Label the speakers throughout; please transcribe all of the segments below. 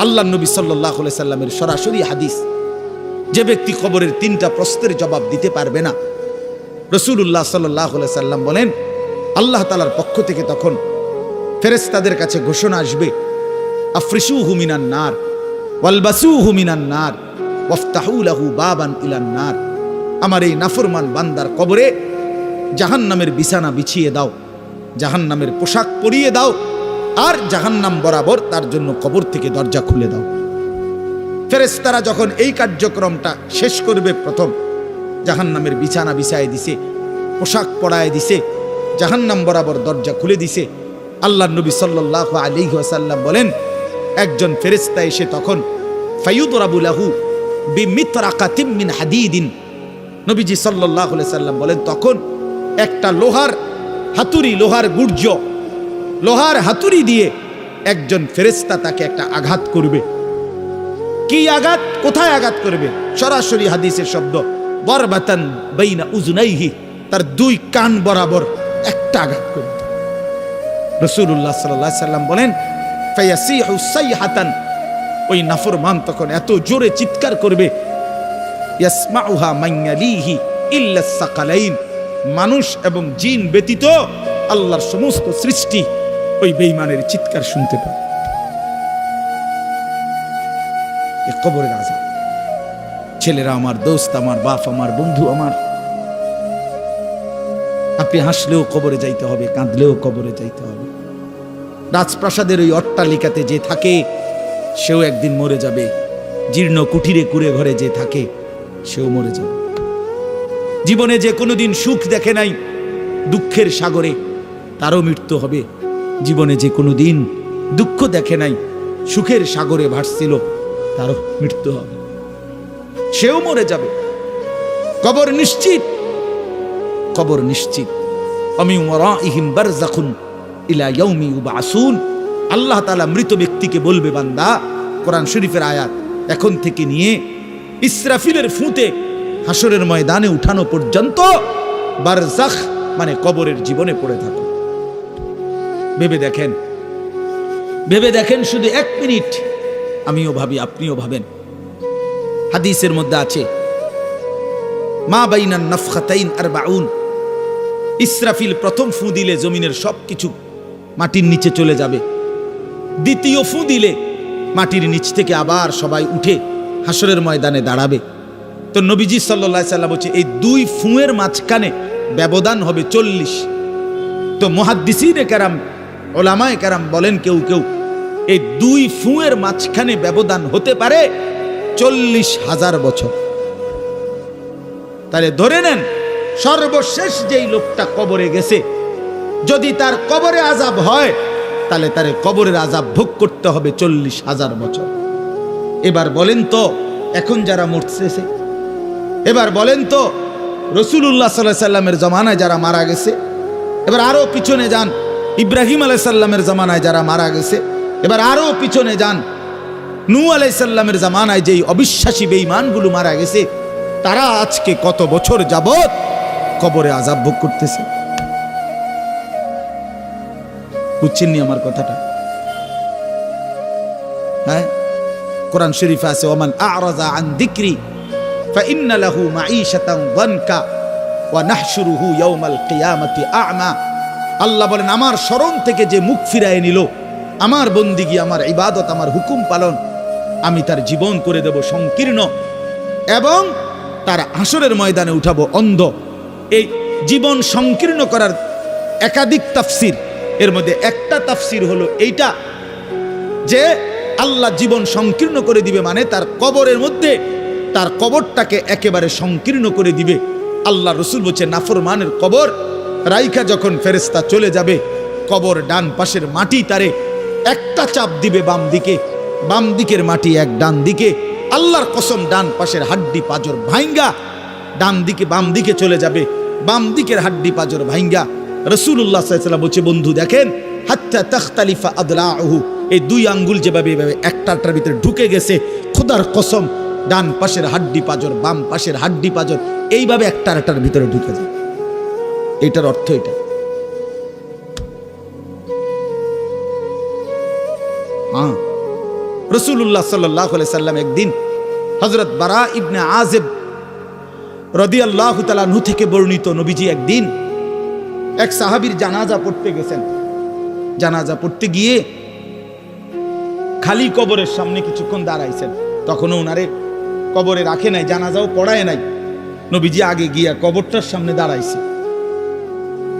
Speaker 1: আল্লাহ নবী সাল্লাল্লাহু আলাইহি সাল্লামের সরাসরি হাদিস, যে ব্যক্তি কবরের 3টা প্রশ্নের জবাব দিতে পারবে না, রাসূলুল্লাহ সাল্লাল্লাহু আলাইহি সাল্লাম বলেন আল্লাহ তাআলার পক্ষ থেকে তখন ফেরেশতাদের কাছে ঘোষণা আসবে, আফরিশুহু মিনান নার ওয়ালবাসুহু মিনান নার ওয়াফতাহু লাহু বাবান ইলান নার। আমার এই নাফরমান বান্দার কবরে জাহান্নামের বিছানা বিছিয়ে দাও, জাহান্নামের পোশাক পরিয়ে দাও, আর জাহান্নাম বরাবর তার জন্য কবর থেকে দরজা খুলে দাও। ফেরেশতারা যখন এই কার্যক্রমটা শেষ করবে, প্রথম জাহান্নামের বিছানা বিছায় দিছে, পোশাক পরায় দিছে, জাহান্নাম বরাবর দরজা খুলে দিছে, আল্লাহ নবী সাল্লাল্লাহু আলাইহি ওয়াসাল্লাম বলেন একজন ফেরেশতা এসে তখন ফায়ুদরাবু লাহু বিমিতরাকাতিম মিন হাদিদিন, নবীজি সাল্লাল্লাহু আলাইহি সাল্লাম বলেন তখন একটা লোহার হাতুড়ি, লোহার গুর্জ, লোহার হাতুড়ি দিয়ে একজন ফেরেশতা তাকে একটা আঘাত করবে। কি আঘাত, কোথায় আঘাত করবে? সরাসরি হাদিসের শব্দ, বরবাতান বাইনা উজুনাইহি, তার 2 কান বরাবর একটা আঘাত করবে। রাসূলুল্লাহ সাল্লাল্লাহু আলাইহি সাল্লাম বলেন ফায়াসিহু সাইহাতান, ওই নাফরমান তখন এত জোরে চিৎকার করবে, ইয়াসমাউহা মান ইয়ালিহি ইল্লা সাকালাইন, মানুষ এবং জিন ব্যতীত আল্লাহর সমস্ত সৃষ্টি ওই বেঈমানের চিৎকার শুনতে পায়। এ কবরের আযাব। ছেলেরা আমার, দোস্ত আমার, বাপ আমার, বন্ধু আমার, আপনি হাসলেও কবরে যাইতে হবে, কাঁদলেও কবরে যাইতে হবে। রাজপ্রাসাদের ওই অট্টালিকাতে যে থাকে সেও একদিন মরে যাবে, জীর্ণ কুঠিরে কুড়ে ঘরে যে থাকে সেও মরে যাবে। জীবনে যে কোনোদিন সুখ দেখে নাই, দুঃখের সাগরে, তারও মৃত্যু হবে। জীবনে যে কোনোদিন দুঃখ দেখে নাই, সুখের সাগরে ভাসছিল, তারও মৃত্যু হবে, সেও মরে যাবে। কবর নিশ্চিত, কবর নিশ্চিত। আমিন ওয়ারাইহিম বারযাখুন ইলা ইয়াউমি ইউবআসুন। আল্লাহ তাআলা মৃত ব্যক্তিকে বলবে, বান্দা, কোরআন শরীফের আয়াত, এখন থেকে নিয়ে ইসরাফিলের ফুঁতে হাসরের ময়দানে উঠানো পর্যন্ত বারজাখ মানে কবরের জীবনে পড়ে থাকো। ভেবে দেখেন, ভেবে দেখেন, শুধু 1 মিনিট আমিও ভাবি, আপনিও ভাবেন। হাদিসের মধ্যে আছে মা বাইনান নাফখাতাইন 40, ইসরাফিল প্রথম ফু দিলে জমিনের সবকিছু মাটির নিচে চলে যাবে, দ্বিতীয় ফু দিলে মাটির নিচ থেকে আবার সবাই উঠে হাসরের ময়দানে দাঁড়াবে। তো নবীজি সাল্লাল্লাহু আলাইহি সাল্লাম বলছে এই 2 ফুঁয়ের মাঝখানে ব্যবধান হবে 40। তো মুহাদ্দিসিনে কেরাম, ওলামায়ে কেরাম বলেন কেউ কেউ এই 2 ফুঁয়ের মাঝখানে ব্যবধান হতে পারে 40,000 বছর। তাহলে ধরে নেন সর্বশেষ যেই লোকটা কবরে গেছে, যদি তার কবরে আযাব হয় তাহলে তার কবরের আযাব ভোগ করতে হবে 40,000 বছর। এবার বলেন তো এখন যারা মরতেছে, এবার বলেন তো রাসূলুল্লাহ সাল্লাল্লাহু আলাইহি সাল্লামের জামানায় যারা মারা গেছে, এবার আরো পিছনে যান ইব্রাহিম আলাইহিস সালামের জামানায় যারা মারা গেছে, এবার আরো পিছনে যান নূহ আলাইহিস সালামের জামানায় যেই অবিশ্বাসী বেঈমানগুলো মারা গেছে, তারা আজকে কত বছর যাবত কবরে আযাব ভোগ করতেছে। বুঝছেননি আমার কথাটা? হ্যাঁ, কোরআন শরীফে আছে ওমান আ'রাযা আন যিকরি ফাইন্না লাহু মাঈশাতান যানকা ওয়া নাহশুরুহু ইয়াওমাল কিয়ামাতি আ'মা। আল্লাহ বলেন আমার স্মরণ থেকে যে মুখ ফিরায় নিল, আমার বন্দিগি, আমার ইবাদত, আমার হুকুম পালন, আমি তার জীবন করে দেব সংকীর্ণ এবং তার হাসরের ময়দানে উঠাবো অন্ধ। এই জীবন সংকীর্ণ করার একাধিক তাফসির, এর মধ্যে একটা তাফসির হলো এইটা যে আল্লাহ জীবন সংকীর্ণ করে দিবে, মানে তার কবরের মধ্যে তার কবরটাকে একেবারে সংকীর্ণ করে দিবে। আল্লাহ রসুল বলছে নাফরমানের কবর রাইখা যখন ফেরেশতা চলে যাবে, কবর ডান পাশের মাটি তারে একটা চাপ দিবে বাম দিকে, বাম দিকের মাটি এক ডান দিকে, আল্লাহর কসম ডান পাশের হাড্ডি পাজর ভাঙ্গা ডান দিকে বাম দিকে চলে যাবে, বাম দিকের হাড্ডি পাজর ভাঙ্গা। রাসূলুল্লাহ সাল্লাল্লাহু আলাইহি ওয়াসাল্লাম বলছে, বন্ধু দেখেন হাত্তা তাখতালিফা আদলাউহু, এই 2 আঙ্গুল যেভাবে এভাবে একটাটার ভিতরে ঢুকে গেছে, খোদার কসম ডান পাশের হাড্ডি পাজর বাম পাশের হাড্ডি পাজর এইভাবে একটার ভিতরে ঢুকে যায়। এটার অর্থ এটা। হ্যাঁ, রাসূলুল্লাহ সাল্লাল্লাহু আলাইহি সাল্লাম একদিন হযরত বারা ইবনে আযিব রাদিয়াল্লাহু তাআলা আনহু থেকে বর্ণিত, নবীজি একদিন এক সাহাবীর জানাজা পড়তে গেছেন। জানাজা পড়তে গিয়ে খালি কবরের সামনে কিছুক্ষণ দাঁড়াইছেন। তখনও ওনারে কবরে রাখে নাই, জানাজাও পড়ায় নাই। নবীজি আগে গিয়া কবরটার সামনে দাঁড়াইছে।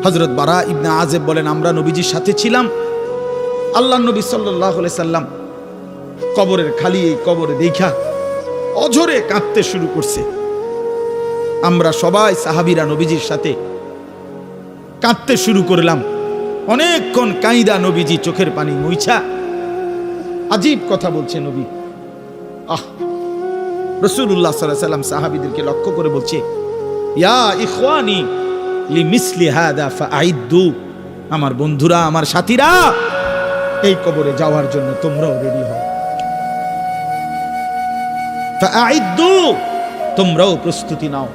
Speaker 1: হযরত বারা ইবনে আযিব বলেন, আমরা নবীজির সাথে ছিলাম। আল্লাহর নবী সাল্লাল্লাহু আলাইহি সাল্লাম কবরের খালি এই কবরে দেখা অঝরে কাঁদতে শুরু করছে। আমরা সবাই সাহাবীরা নবীজির সাথে কাঁদতে শুরু করলাম। অনেকক্ষণ কাঁইদা নবীজি চোখের পানি মুইছা আজীব কথা বলছে নবী। রাসূলুল্লাহ সাল্লাল্লাহু আলাইহি সাল্লাম সাহাবীদেরকে লক্ষ্য করে বলছে, ইয়া ইখওয়ানি লিমিসলি হাদা ফাআইদ্দু, আমার বন্ধুরা, আমার সাথীরা, এই কবরে যাওয়ার জন্য তোমরাও রেডি হও। ফাআইদ্দু, তোমরাও প্রস্তুতি নাও।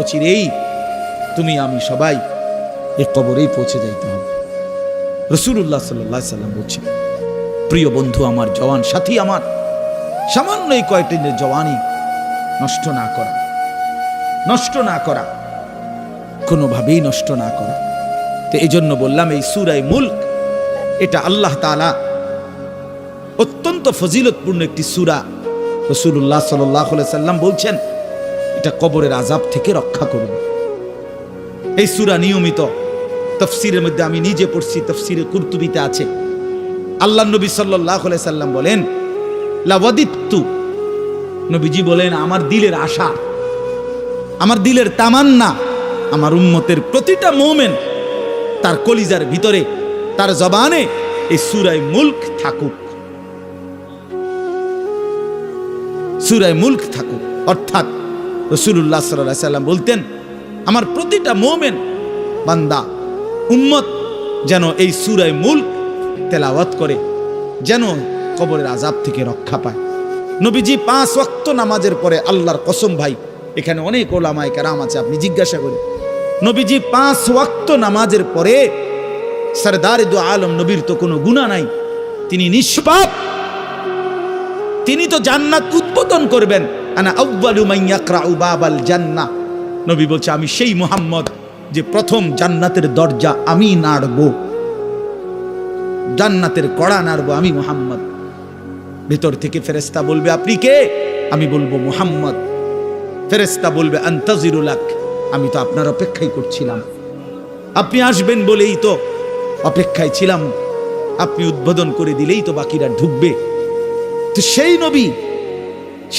Speaker 1: অচিরেই তুমি আমি সবাই এই কবরেই পৌঁছে যাইতে হবে। রাসূলুল্লাহ সাল্লাল্লাহু আলাইহি সাল্লাম বলছে, প্রিয় বন্ধু আমার, জওয়ান সাথী আমার, সামান্য এই কয়েকটি দিনের জওয়ানি নষ্ট না করা, নষ্ট না করা, কোনোভাবেই নষ্ট না করা। তো এই জন্য বললাম, এই সূরা মুলক এটা আল্লাহ তাআলা অত্যন্ত ফজিলতপূর্ণ একটি সূরা। রাসূলুল্লাহ সাল্লাল্লাহু আলাইহি সাল্লাম বলছেন, এটা কবরের আযাব থেকে রক্ষা করবে। এই সূরা নিয়মিত তাফসীরের মধ্যে আমি নিজে পড়ছি, তাফসীরে কুরতুবীতে আছে। আল্লাহর নবী সাল্লাল্লাহু আলাইহি সাল্লাম বলেন, লাওয়াদিত্তু, নবীজি বলেন, আমার দিলের আশা, আমার দিলের তামান্না, আমার উম্মতের প্রতিটা মুমিন তার কলিজার ভিতরে, তার জবানে এই সূরা মুলক থাকুক, সূরা মুলক থাকুক। অর্থাৎ রাসূলুল্লাহ সাল্লাল্লাহু আলাইহি সাল্লাম বলতেন, আমার প্রতিটা মুমিন বান্দা উম্মত যেন এই সূরা মুলক তেলাওয়াত করে, যেন কবরের আযাব থেকে রক্ষা পায়। নবীজি 5 ওয়াক্ত নামাজের পরে, আল্লাহর কসম ভাই, এখানে অনেক ওলামায়ে কেরাম আছে, আপনি জিজ্ঞাসা করেন, নবীজি 5 ওয়াক্ত নামাজের পরে, সরদারে দু আলম নবীর তো কোনো গুনাহ নাই, তিনি নিষ্পাপ, তিনি তো জান্নাত উদ্বোধন করবেন। আনা আউয়ালু মান ইয়াকরাউ বাবাল জান্নাহ, নবী বলছে, আমি সেই মুহাম্মদ যে প্রথম জান্নাতের দরজা আমি নাড়ব, জান্নাতের কড়া নাড়ব আমি মুহাম্মদ। ভিতর থেকে ফেরেশতা বলবে, আপনি কে? আমি বলবো মুহাম্মদ। ফেরেশতা বলবে, আনতাজিরুলাক, আমি তো আপনার অপেক্ষাই করছিলাম, আপনি আসবেন বলেই তো অপেক্ষায় ছিলাম, আপনি উদ্বোধন করে দিলেই তো বাকিরা ঢুকবে। তো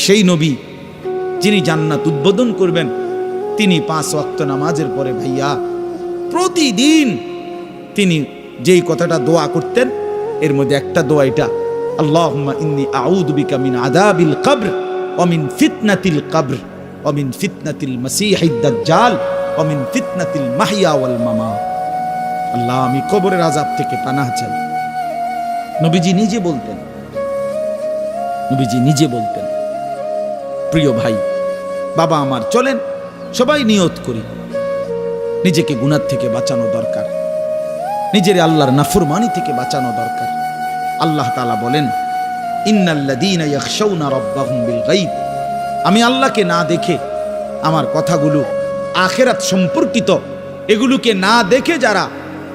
Speaker 1: সেই নবী যিনি জান্নাত উদ্বোধন করবেন, তিনি 5 ওয়াক্ত নামাজের পরে ভাইয়া প্রতিদিন তিনি যেই কথাটা দোয়া করতেন, এর মধ্যে একটা দোয়া এটা, আল্লাহুম্মা ইন্নী আউযু বিকা মিন আযাবিল কবর ওয়া মিন ফিতনাতিল কবর ওয়া মিন ফিতনাতিল মাসীহিদ দাজ্জাল ওয়া মিন ফিতনাতিল মাহইয়া ওয়াল মামাত। আল্লাহ, আমি কবরের আযাব থেকে পানাহ চাই। নবীজি নিজে বলতেন, নবীজি নিজে বলতেন। প্রিয় ভাই, বাবা আমার, চলেন সবাই নিয়ত করি, নিজেকে গুনাহ থেকে বাঁচানো দরকার, নিজের আল্লাহর নাফরমানি থেকে বাঁচানো দরকার। আল্লাহ তাআলা বলেন, ইন্নাল্লাযীনা ইয়াখশাউনা রাব্বাহুম বিল গায়ব, আমি আল্লাহকে না দেখে, আমার কথাগুলো আখিরাত সম্পর্কিত, এগুলোকে না দেখে যারা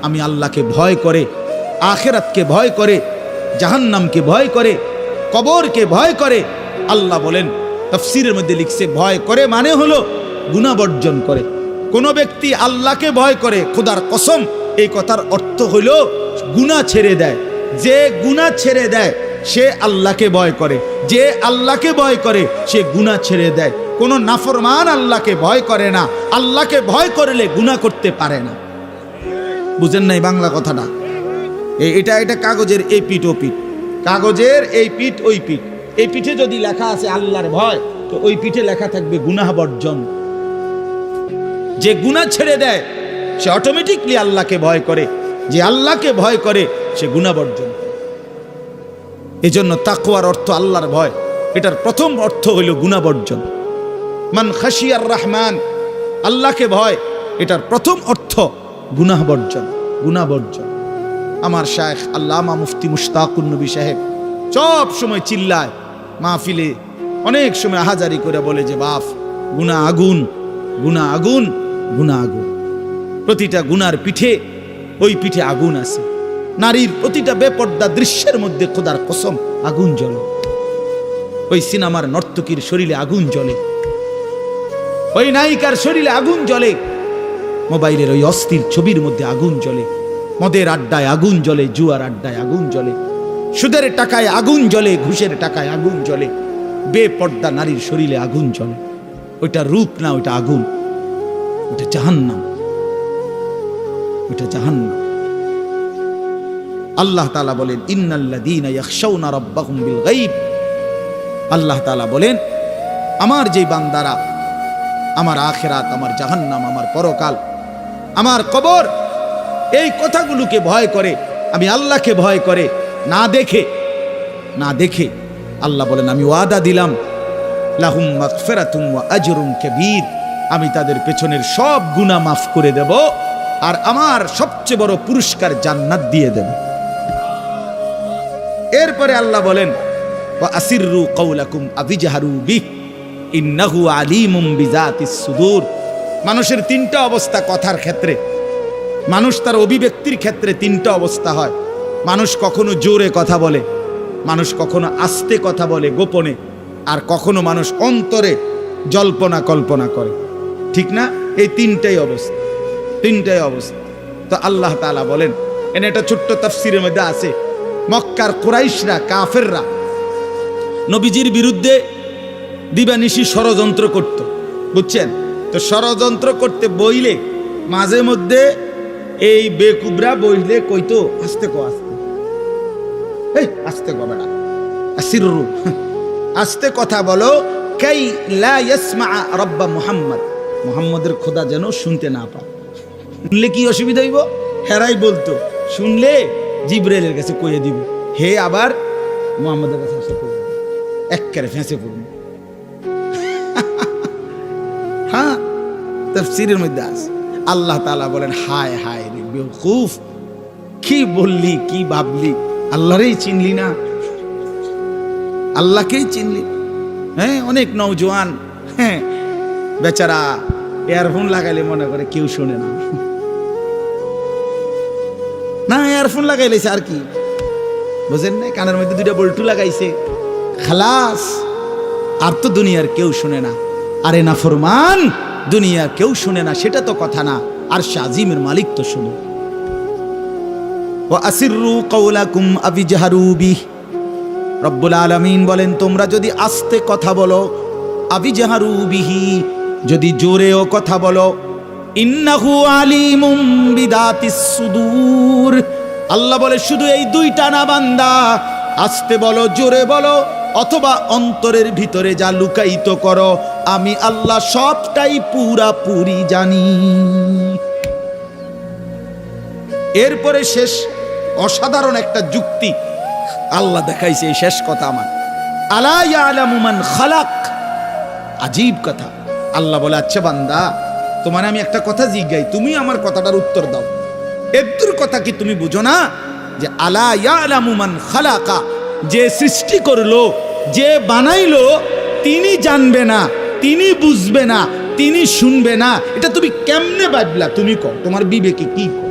Speaker 1: আমি আল্লাহকে ভয় করে, আখিরাতকে ভয় করে, জাহান্নামকে ভয় করে, কবরকে ভয় করে, আল্লাহ বলেন, তাফসীরের মধ্যে লিখছে, ভয় করে মানে হলো গুনাহ বর্জন করে। কোন ব্যক্তি আল্লাহকে ভয় করে, খোদার কসম, এই কথার অর্থ হইল গুনাহ ছেড়ে দেয়। যে গুনাহ ছেড়ে দেয় সে আল্লাহকে ভয় করে, যে আল্লাহকে ভয় করে সে গুনাহ ছেড়ে দেয়। কোন নাফরমান আল্লাহকে ভয় করে না, আল্লাহকে ভয় করলে গুনাহ করতে পারে না। বুঝেন নাই বাংলা কথাটা? এটা কাগজের এই পিঠ ও পিঠ, কাগজের এই পিঠ ওই পিঠ। এই পিঠে যদি লেখা আছে আল্লাহর ভয়, তো ওই পিঠে লেখা থাকবে গুনাহ বর্জন। যে গুনাহ ছেড়ে দেয় সে অটোমেটিকলি আল্লাহকে ভয় করে, যে আল্লাহকে ভয় করে সে গুনাহ বর্জন করে। এজন্য তাকওয়ার অর্থ আল্লাহর ভয়, এটার প্রথম অর্থ হইল গুনাহ বর্জন। মান খাশিয়ার রহমান, আল্লাহকে ভয়, এটার প্রথম অর্থ গুনাহ বর্জন, গুনাহ বর্জন। আমার শায়েখ আল্লামা মুফতি মুশতাকুন নবী সাহেব সব সময় চিল্লায় মাহফিলে, অনেক সময় আহাজারি করে বলে যে বাপ গুনাহ আগুন, গুনাহ আগুন, গুনাহ আগুন। প্রতিটা গুনার পিঠে, ওই পিঠে আগুন আছে। নারীর প্রতিটা বেপর্দা দৃশ্যের মধ্যে খোদার কসম আগুন জ্বলে। ওই সিনেমার নর্তকীর শরীরে আগুন জ্বলে, ওই নায়িকার শরীরে আগুন জ্বলে, মোবাইলের ওই অস্থির ছবির মধ্যে আগুন জ্বলে, মদের আড্ডায় আগুন জ্বলে, জুয়ার আড্ডায় আগুন জ্বলে, সুদের টাকায় আগুন জ্বলে, ঘুষের টাকায় আগুন জ্বলে, বেপর্দা নারীর শরীরে আগুন জ্বলে। ওইটা রূপ না, ওইটা আগুন, ওইটা জাহান্নাম, ওইটা জাহান্নাম। আল্লাহ তাআলা বলেন ইন্নাল্লাযীনা ইয়াখশাউনা রাব্বাহুম বিল গায়ব। আল্লাহ তাআলা বলেন আমার যেই বান্দারা আমার আখিরাত, আমার জাহান্নাম, আমার পরকাল, আমার কবর, এই কথাগুলোকে ভয় করে, আমি আল্লাহকে ভয় করে, না দেখে আল্লাহ বলেন আমি ওয়াদা দিলাম লাহুম মাগফিরাতুম ওয়া আজরুন কাবীর, আমি তাদের পেছনের সব গুনাহ মাফ করে দেব আর আমার সবচেয়ে বড় পুরস্কার জান্নাত দিয়ে দেব। এরপরে আল্লাহ বলেন ওয়া আসিররু কাওলাকুম আবিজহারু বিহি ইন্নাহু আলিমুম বিযাতিস সুদূর। মানুষের তিনটা অবস্থা কথার ক্ষেত্রে, মানুষ তার অভিব্যক্তির ক্ষেত্রে তিনটা অবস্থা হয়। মানুষ কখনো জোরে কথা বলে, মানুষ কখনো আস্তে কথা বলে গোপনে, আর কখনো মানুষ অন্তরে জল্পনা কল্পনা করে, ঠিক না? এই তিনটাই অবস্থা, তিনটাই অবস্থা। তো আল্লাহ তাআলা বলেন, এনে একটা ছোট্ট তাফসীরের মধ্যে আছে, মক্কার কুরাইশরা, কাফেররা নবীজির বিরুদ্ধে দিবানিশি ষড়যন্ত্র করত, বুঝছেন? তো ষড়যন্ত্র করতে বইলে মাঝে মধ্যে এই বেকুবরা বইলে কইতো আস্তে কো, আস্তে, এই আস্তে কো বেটা, আসিররু, আস্তে কথা বলো, কাই লা ইয়াসমা রাব্বা মুহাম্মদ, মুহাম্মদের খোদা যেন শুনতে না পায়। শুনলে কি অসুবিধা হইব? হেরাই বলতো শুনলে জিবরাইলের কাছে কইয়ে দিব, হে আবার মুহাম্মদের কাছে এসে কইবে, একবারে ফেঁসে পড়বে। হ্যাঁ, তাফসীরের মধ্যে আছে। আল্লাহ তাআলা বলেন হায় হায় রে বেওকুফ, কি বললি, কি ভাবলি, আল্লাহরেই চিনলি না, আল্লাহকেই চিনলি। হ্যাঁ, অনেক নওজোয়ান বেচারা ইয়ারফোন লাগাইলে মনে করে কেউ শোনে না, না ইয়ারফোন লাগাইলেছে আর কি, বুঝেন না? কানের মধ্যে দুইটা বল্টু লাগাইছে, খালাস, আর তো দুনিয়ার কেউ শুনে না। আরে না ফরমান, দুনিয়ার কেউ শুনে না সেটা তো কথা না, আর শাজিমের মালিক তো শুনে। ওয়া আসিররু কাওলাকুম আবিজহারু বিহি, রব্বুল আলামিন বলেন তোমরা যদি আস্তে কথা বলো, আবিজহারু বিহি, যদি জোরেও কথা বলো, ইন্নাহু আলিমুম বিযাতিস সুদূর। আল্লাহ বলে শুধু এই দুইটা না বান্দা, আস্তে বলো, জোরে বলো, অথবা অন্তরের ভিতরে যা লুকায়িত করো, আমি আল্লাহ সবটাই পুরাপুরি জানি। এরপরে শেষ অসাধারণ একটা যুক্তি আল্লাহ দেখাইছে, এই শেষ কথা আমার, আলা ইয়ালামু মান খালাক, আজীব কথা। আল্লাহ বলে আচ্ছা বান্দা, তোমার আমি একটা কথা জিজ্ঞাই, তুমি আমার কথাটার উত্তর দাও। এর কথা কি তুমি বুঝো না যে আলা ইয়ালামু মান খালাকা, যে সৃষ্টি করলো, যে বানাইলো, তিনি জানবে না, তিনি বুঝবে না, তিনি শুনবে না, এটা তুমি কেমনে ভাবলা? তুমি কও, তোমার বিবেকে কি কও?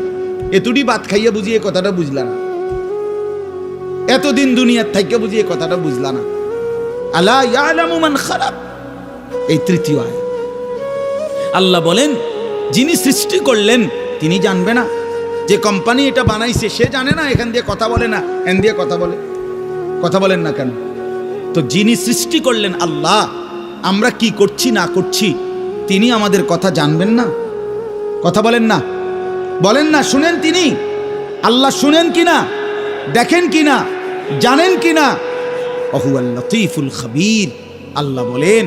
Speaker 1: এতটি ভাত খাইয়া বুঝি এই কথাটা বুঝলা না? এতদিন দুনিয়ার থাইকে বুঝি এই কথাটা বুঝলা না? আলা ইয়ালামু মান খালাক, এই তৃতীয় আয়াত। আল্লাহ বলেন যিনি সৃষ্টি করলেন তিনি জানবে না? যে কোম্পানি এটা বানাইছে সে জানে না এখান দিয়ে কথা বলে না, এখান দিয়ে কথা বলে? কথা বলেন না কেন? তো যিনি সৃষ্টি করলেন আল্লাহ, আমরা কি করছি না করছি তিনি আমাদের কথা জানবেন না? কথা বলেন না, বলেন না, শুনেন তিনি? আল্লাহ শুনেন কিনা, দেখেন কিনা, জানেন কিনা? ওহুয়াল লতীফুল খবীর। আল্লাহ বলেন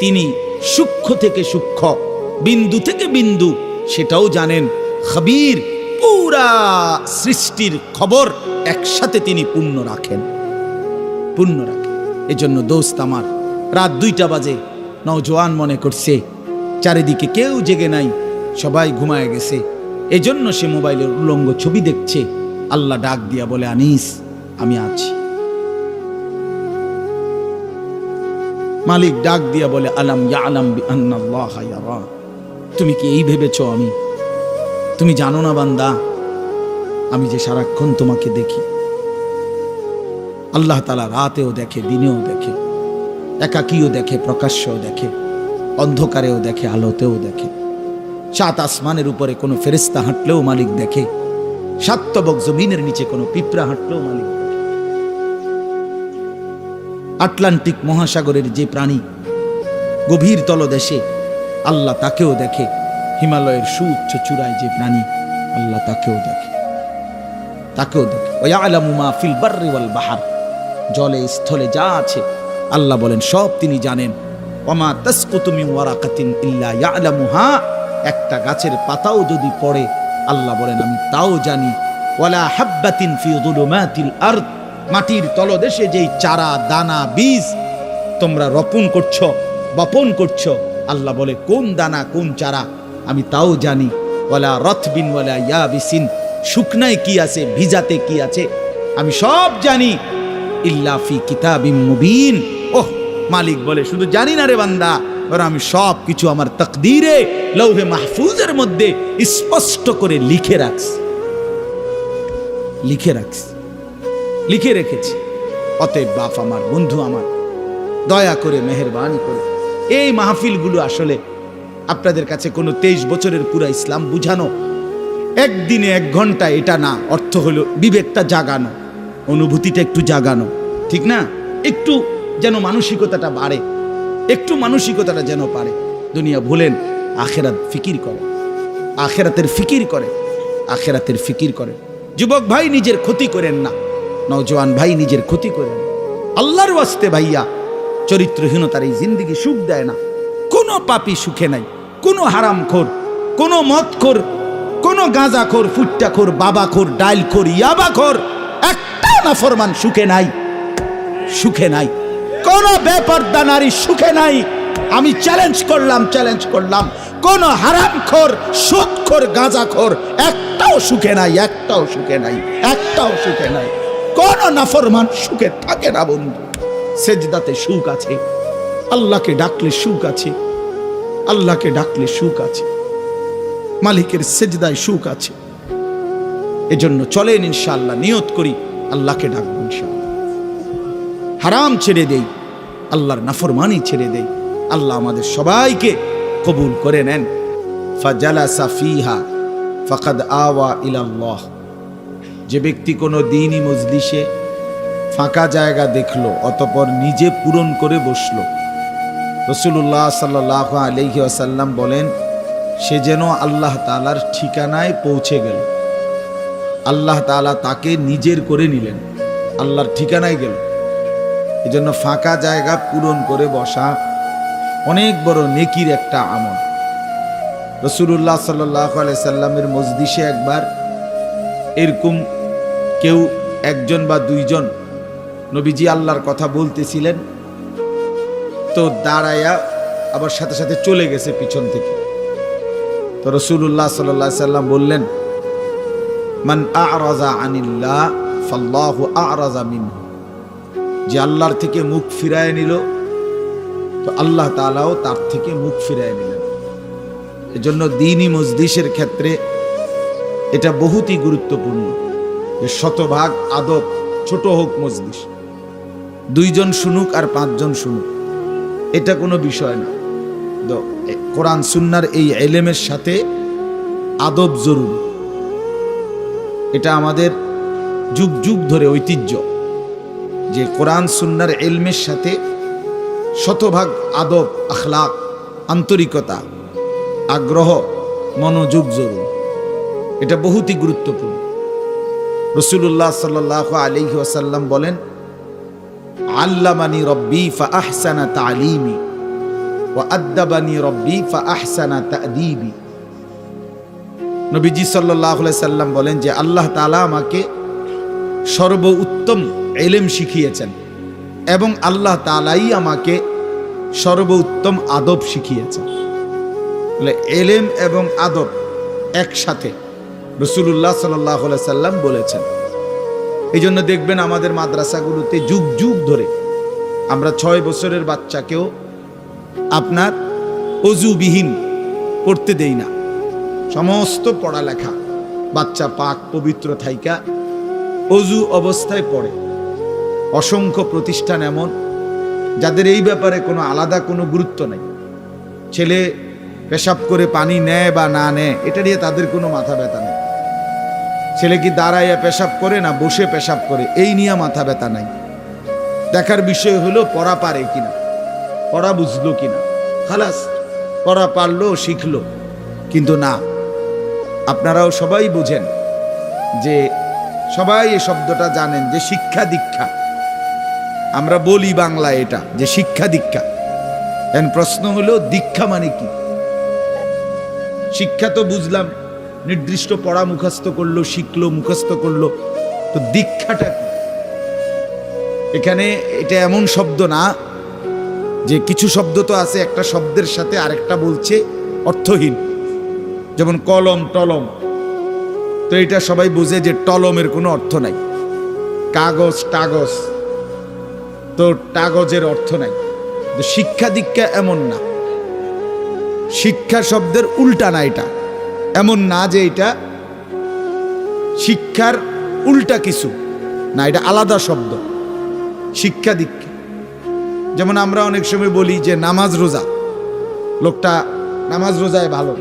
Speaker 1: তিনি সূক্ষ্ম থেকে সূক্ষ্ম, বিন্দু থেকে বিন্দু সেটাও জানেন। খবীর, পুরা সৃষ্টির খবর একসাথে তিনি পূর্ণ রাখেন, পূর্ণ রাখেন। এজন্য দোস্ত আমার, রাত 2টা বাজে, নওজোয়ান মনে করছে চারিদিকে কেউ জেগে নাই, সবাই ঘুমায় গেছে, এজন্য সে মোবাইলের উলঙ্গ ছবি দেখছে। আল্লাহ ডাক দিয়া বলে আনিস আমি আছি, মালিক ডাক দিয়া বলে, আলাম ইয়ালাম বিআন্নাল্লাহা ইয়ারা। তুমি কি এই ভেবেছো তুমি জানো না বান্দা, আমি যে সারাক্ষণ তোমাকে দেখি। আল্লাহ তাআলা রাতেও দেখে, দিনেও দেখে, একাকীও দেখে, প্রকাশ্যও দেখে, অন্ধকারেও দেখে, আলোতেও দেখে। 7 আসমানের উপরে কোনো ফেরেশতা হাঁটলেও মালিক দেখে, 7 তবক জমিনের নিচে কোনো পিঁপড়া হাঁটলেও মালিক দেখে। আটলান্টিক মহাসাগরের যে প্রাণী গভীর তলদেশে, আল্লাহ তাকেও দেখে। হিমালয়ের সুউচ্চ চূড়ায় যে প্রাণী, আল্লাহ তাকেও দেখে। ওয়ায়ালামু মা ফিল বাররি ওয়াল বাহর, জলে স্থলে যা আছে আল্লাহ বলেন সব তিনি জানেন। ওয়ামা তাসকুতু মিন ওয়ারাকাতিন ইল্লা ইয়ালামুহা, একটা গাছের পাতাও যদি পড়ে আল্লাহ বলেন আমি তাও জানি। ওয়ালা হাব্বাতিন ফি যুলুমাতিল আরদ, মাটির তলদেশে যেই চারা দানা বীজ তোমরা বপন করছো, আল্লাহ বলে কোন দানা কোন চারা আমি তাও জানি। ওয়ালা রাতবিন ওয়ালা ইয়াবিসিন, শুকনায় কি আছে ভিজাতে কি আছে আমি সব জানি। ইল্লা ফি কিতাবিম মুবিন, ওহ মালিক বলে শুধু জানি না রে বান্দা, আমি সব কিছু আমার তাকদীরে লৌহে মাহফুজের মধ্যে স্পষ্ট করে লিখে রেখেছি। অতএব বাপ আমার, বন্ধু আমার, দয়া করে মেহেরবানি করে এই মাহফিলগুলো আসলে আপনাদের কাছে কোনো 23 বছরের পুরা ইসলাম বুঝানো, একদিনে 1 ঘন্টা এটা না। অর্থ হলো বিবেকটা জাগানো, অনুভূতিটা একটু জাগানো, ঠিক না? একটু যেন মানসিকতাটা বাড়ে, একটু মানসিকতাটা যেন পারে। দুনিয়া ভুলেন, আখেরাত ফিকির করে, আখেরাতের ফিকির করে। যুবক ভাই নিজের ক্ষতি করেন না, নওজোয়ান ভাই নিজের ক্ষতি করেন। আল্লাহর ওয়াস্তে ভাইয়া, চরিত্রহীনতার এই জিন্দেগি সুখ দেয় না। কোনো পাপী সুখে নাই, কোনো হারামখোর, কোনো মদখোর, কোনো গাঁজাখোর, ফুট্টাখোর, বাবাখোর, ডাইলখোর, ইয়াবাখোর, একটা নাফরমান সুখে নাই। কোন বেপরদা নারী সুখে নাই। আমি চ্যালেঞ্জ করলাম, কোন হারামখোর, সুদখোর, গাঁজাখোর একটাও সুখে নাই। কোন নাফরমান সুখে থাকে না বন্ধু। সেজদাতে সুখ আছে, আল্লাহকে ডাকলে সুখ আছে, মালিকের সেজদায় সুখ আছে। এজন্য চলেন ইনশাআল্লাহ, নিয়ত করি আল্লাহকে ডাকবো ইনশাআল্লাহ। হারাম ছেড়ে দেই, আল্লাহর নাফরমানি ছেড়ে দেই। আল্লাহ আমাদের সবাইকে কবুল করে নেন। ফাজালাসা ফিহা ফাকাদ আওয়া ইলাল্লাহ, যে ব্যক্তি কোনো দ্বীনি মজলিসে ফাঁকা জায়গা দেখলো অতঃপর নিজে পূরণ করে বসলো, রাসূলুল্লাহ সাল্লাল্লাহু আলাইহি ওয়াসাল্লাম বলেন সে যেন আল্লাহ তাআলার ঠিকানায় পৌঁছে গেল। আল্লাহ তাআলা তাকে নিজের করে নিলেন, আল্লাহর ঠিকানায় গেল। এজন্য ফাঁকা জায়গা পূরণ করে বসা অনেক বড় নেকির একটা আমল। রাসূলুল্লাহ সাল্লাল্লাহু আলাইহি সাল্লামের মজলিসে একবার এরকম কেউ 1 জন বা 2 জন নবীজি আল্লাহর কথা বলতেছিলেন, তো দাঁড়ায়া আবার সাথে সাথে চলে গেছে পিছন থেকে। তো রাসূলুল্লাহ সাল্লাল্লাহু আলাইহি সাল্লাম বললেন, মান আ'রাযা আনিল্লাহ ফাল্লাহু আ'রাযা মিনহু, যে আল্লাহর থেকে মুখ ফিরায় নিল তো আল্লাহ তাআলাও তার থেকে মুখ ফিরায় নিলেন। এজন্য দ্বীনি মজলিসের ক্ষেত্রে এটা বহুতই গুরুত্বপূর্ণ যে শতভাগ আদব, ছোট হোক মজলিস, 2 জন শুনুক আর 5 জন শুনুক, এটা কোনো বিষয় না। তো কোরআন সুন্নাহর এই ইলমের সাথে আদব জরুরি। এটা আমাদের যুগ যুগ ধরে ঐতিহ্য যে কোরআন সুন্নাহর ইলমের সাথে শতভাগ আদব, আখলাক, আন্তরিকতা, আগ্রহ, মনোযোগ জরুরি। এটা বহুতই গুরুত্বপূর্ণ। রাসূলুল্লাহ সাল্লাল্লাহু আলাইহি ওয়াসাল্লাম বলেন, আল্লামানি রব্বি ফাআহসানা তা'লিমি ওয়া আদ্দাবানি রব্বি ফাআহসানা তা'দীবি। নবীজি সাল্লাল্লাহু আলাইহি সাল্লাম বলেন যে আল্লাহ তাআলা আমাকে সর্বোত্তম ইলম শিখিয়েছেন এবং আল্লাহ তাআলাই আমাকে সর্বোত্তম আদব শিখিয়েছেন। বলে ইলম এবং আদব একসাথে রাসূলুল্লাহ সাল্লাল্লাহু আলাইহি সাল্লাম বলেছেন। এই জন্য দেখবেন আমাদের মাদ্রাসাগুলোতে যুগ যুগ ধরে আমরা 6 বছরের বাচ্চাকেও আপনার অজুবিহীন পড়তে দেই না। সমস্ত পড়ালেখা বাচ্চা পাক পবিত্র থাইকা অজু অবস্থায় পড়ে। অসংখ্য প্রতিষ্ঠান এমন যাদের এই ব্যাপারে কোনো আলাদা কোনো গুরুত্ব নেই। ছেলে পেশাব করে পানি নেয় বা না নেয় এটা নিয়ে তাদের কোনো মাথা ব্যথা নেই। ছেলে কি দাঁড়াইয়া পেশাব করে না বসে পেশাব করে এই নিয়ে মাথা ব্যথা নাই। দেখার বিষয় হলো পড়া পারে কিনা, পড়া বুঝলো কিনা, খালাস। পড়া পারলো শিখলো। কিন্তু না, আপনারাও সবাই বুঝেন যে সবাই এই শব্দটা জানেন যে শিক্ষা দীক্ষা, আমরা বলি বাংলায় এটা যে শিক্ষা দীক্ষা। এখন প্রশ্ন হলো দীক্ষা মানে কি? শিক্ষা তো বুঝলাম, নির্দিষ্ট পড়া মুখস্থ করলো, শিখলো, মুখস্থ করলো, তো দীক্ষাটা কি? এখানে এটা এমন শব্দ না যে কিছু শব্দ তো আছে একটা শব্দের সাথে আরেকটা বলছে অর্থহীন, যেমন কলম টলম। তো এটা সবাই বুঝে যে টলমের কোনো অর্থ নাই। কাগজ টাগজ, তো কাগজের অর্থ নাই। শিক্ষা দীক্ষা এমন না, শিক্ষা শব্দের উল্টা না। এটা এমন না যে এটা শিক্ষার উল্টা কিছু না, এটা আলাদা শব্দ। শিক্ষা দীক্ষা যেমন আমরা অনেক সময় বলি যে নামাজ রোজা, লোকটা নামাজ রোজায় ভালো,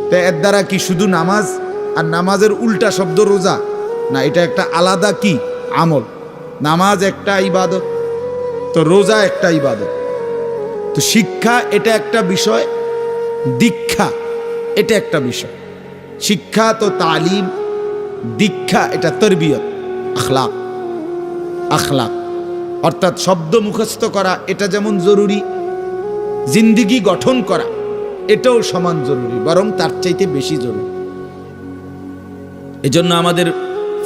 Speaker 1: তো এর দ্বারা কি শুধু নামাজ আর নামাজের উল্টা শব্দ রোজা না? এটা একটা আলাদা কি আমল। নামাজ একটা ইবাদত, তো রোজা একটা ইবাদত। তো শিক্ষা এটা একটা বিষয়, দীক্ষা এটা একটা বিষয়। শিক্ষা তো তালিম, দীক্ষা এটা তরবিয়ত, আখলাক। আখলাক অর্থাৎ শব্দ মুখস্থ করা এটা যেমন জরুরি, জিন্দিগি গঠন করা এটাও সমান জরুরি, বরং তার চাইতে বেশি জরুরি। এজন্য আমাদের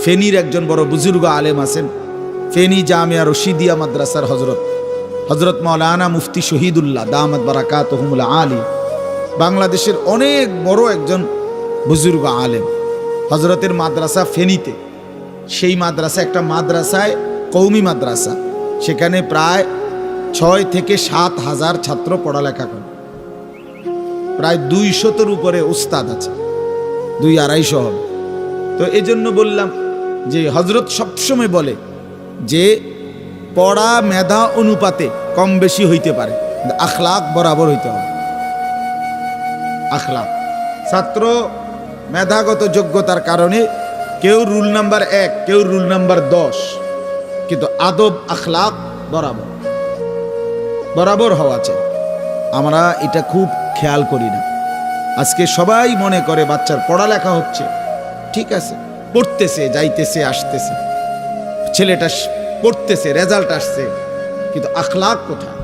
Speaker 1: ফেনীর একজন বড় বুজুর্গ আলেম আছেন, ফেনী জামিয়া রশিদিয়া মাদ্রাসার হজরত মাওলানা মুফতি শহীদুল্লাহ দামাত বারাকাতুহুমুল আলী, বাংলাদেশের অনেক বড় একজন বুজুর্গ আলেম। হজরতের মাদ্রাসা ফেনীতে, সেই মাদ্রাসা একটা মাদ্রাসায় কওমি মাদ্রাসা, সেখানে প্রায় 6 থেকে 7 হাজার ছাত্র পড়ালেখা করে। প্রায় 200-এর উপরে উস্তাদ আছে, 200-250 হবে। তো এই জন্য বললাম যে হজরত সবসময় বলে যে পড়া মেধা অনুপাতে কম বেশি হইতে পারে, আখলাক বরাবর হইতে হবে। আখলাক, ছাত্র মেধাগত যোগ্যতার কারণে কেউ রুল নাম্বার 1, কেউ রুল নাম্বার 10, কিন্তু আদব আখলাক বরাবর বরাবর হওয়া চাই। আমরা এটা খুব খেয়াল করি না। আজকে সবাই মনে করে বাচ্চার পড়ালেখা হচ্ছে, ঠিক আছে, পড়তেছে, যাইতেছে, আসতেছে, ছেলেটা পড়তেছে, রেজাল্ট আসছে, কিন্তু আখলাক কোথায়?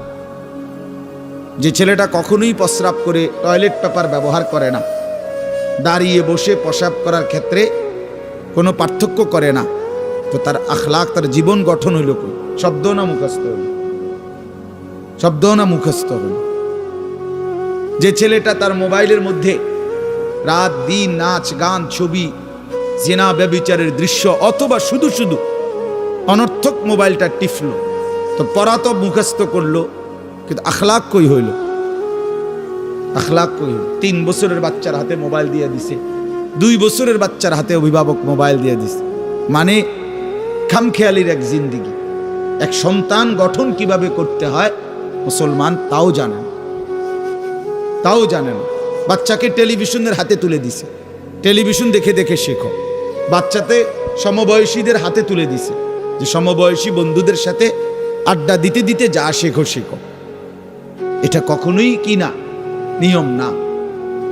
Speaker 1: যে ছেলেটা কখনোই প্রস্রাব করে টয়লেট পেপার ব্যবহার করে না, দাঁড়িয়ে বসে প্রস্রাব করার ক্ষেত্রে কোনো পার্থক্য করে না, তো তার আখলাক, তার জীবন গঠন হইল কই? শব্দ না মুখস্থ হইল? শব্দ না মুখস্থ হইল? যে ছেলেটা তার মোবাইলের মধ্যে রাত দিন নাচ গান ছবি জিনা ব্যভিচারের দৃশ্য অথবা শুধু শুধু অনর্থক মোবাইলটা টিপলো, তো পড়া তো মুখস্থ করলো, কিন্তু আখলাক কই হইল? আখলাক কই হইল? 3 বছরের বাচ্চার হাতে মোবাইল দিয়ে দিছে, 2 বছরের বাচ্চার হাতে অভিভাবক মোবাইল দিয়ে দিছে। মানে খামখেয়ালির এক জিন্দিগি। এক সন্তান গঠন কিভাবে করতে হয় মুসলমান তাও জানেন, তাও জানেন। বাচ্চাকে টেলিভিশনের হাতে তুলে দিছে, টেলিভিশন দেখে দেখে শেখো। বাচ্চাতে সমবয়সীদের হাতে তুলে দিছে যে সমবয়সী বন্ধুদের সাথে আড্ডা দিতে দিতে যা শেখো শেখো। এটা কখনোই কি না, নিয়ম না।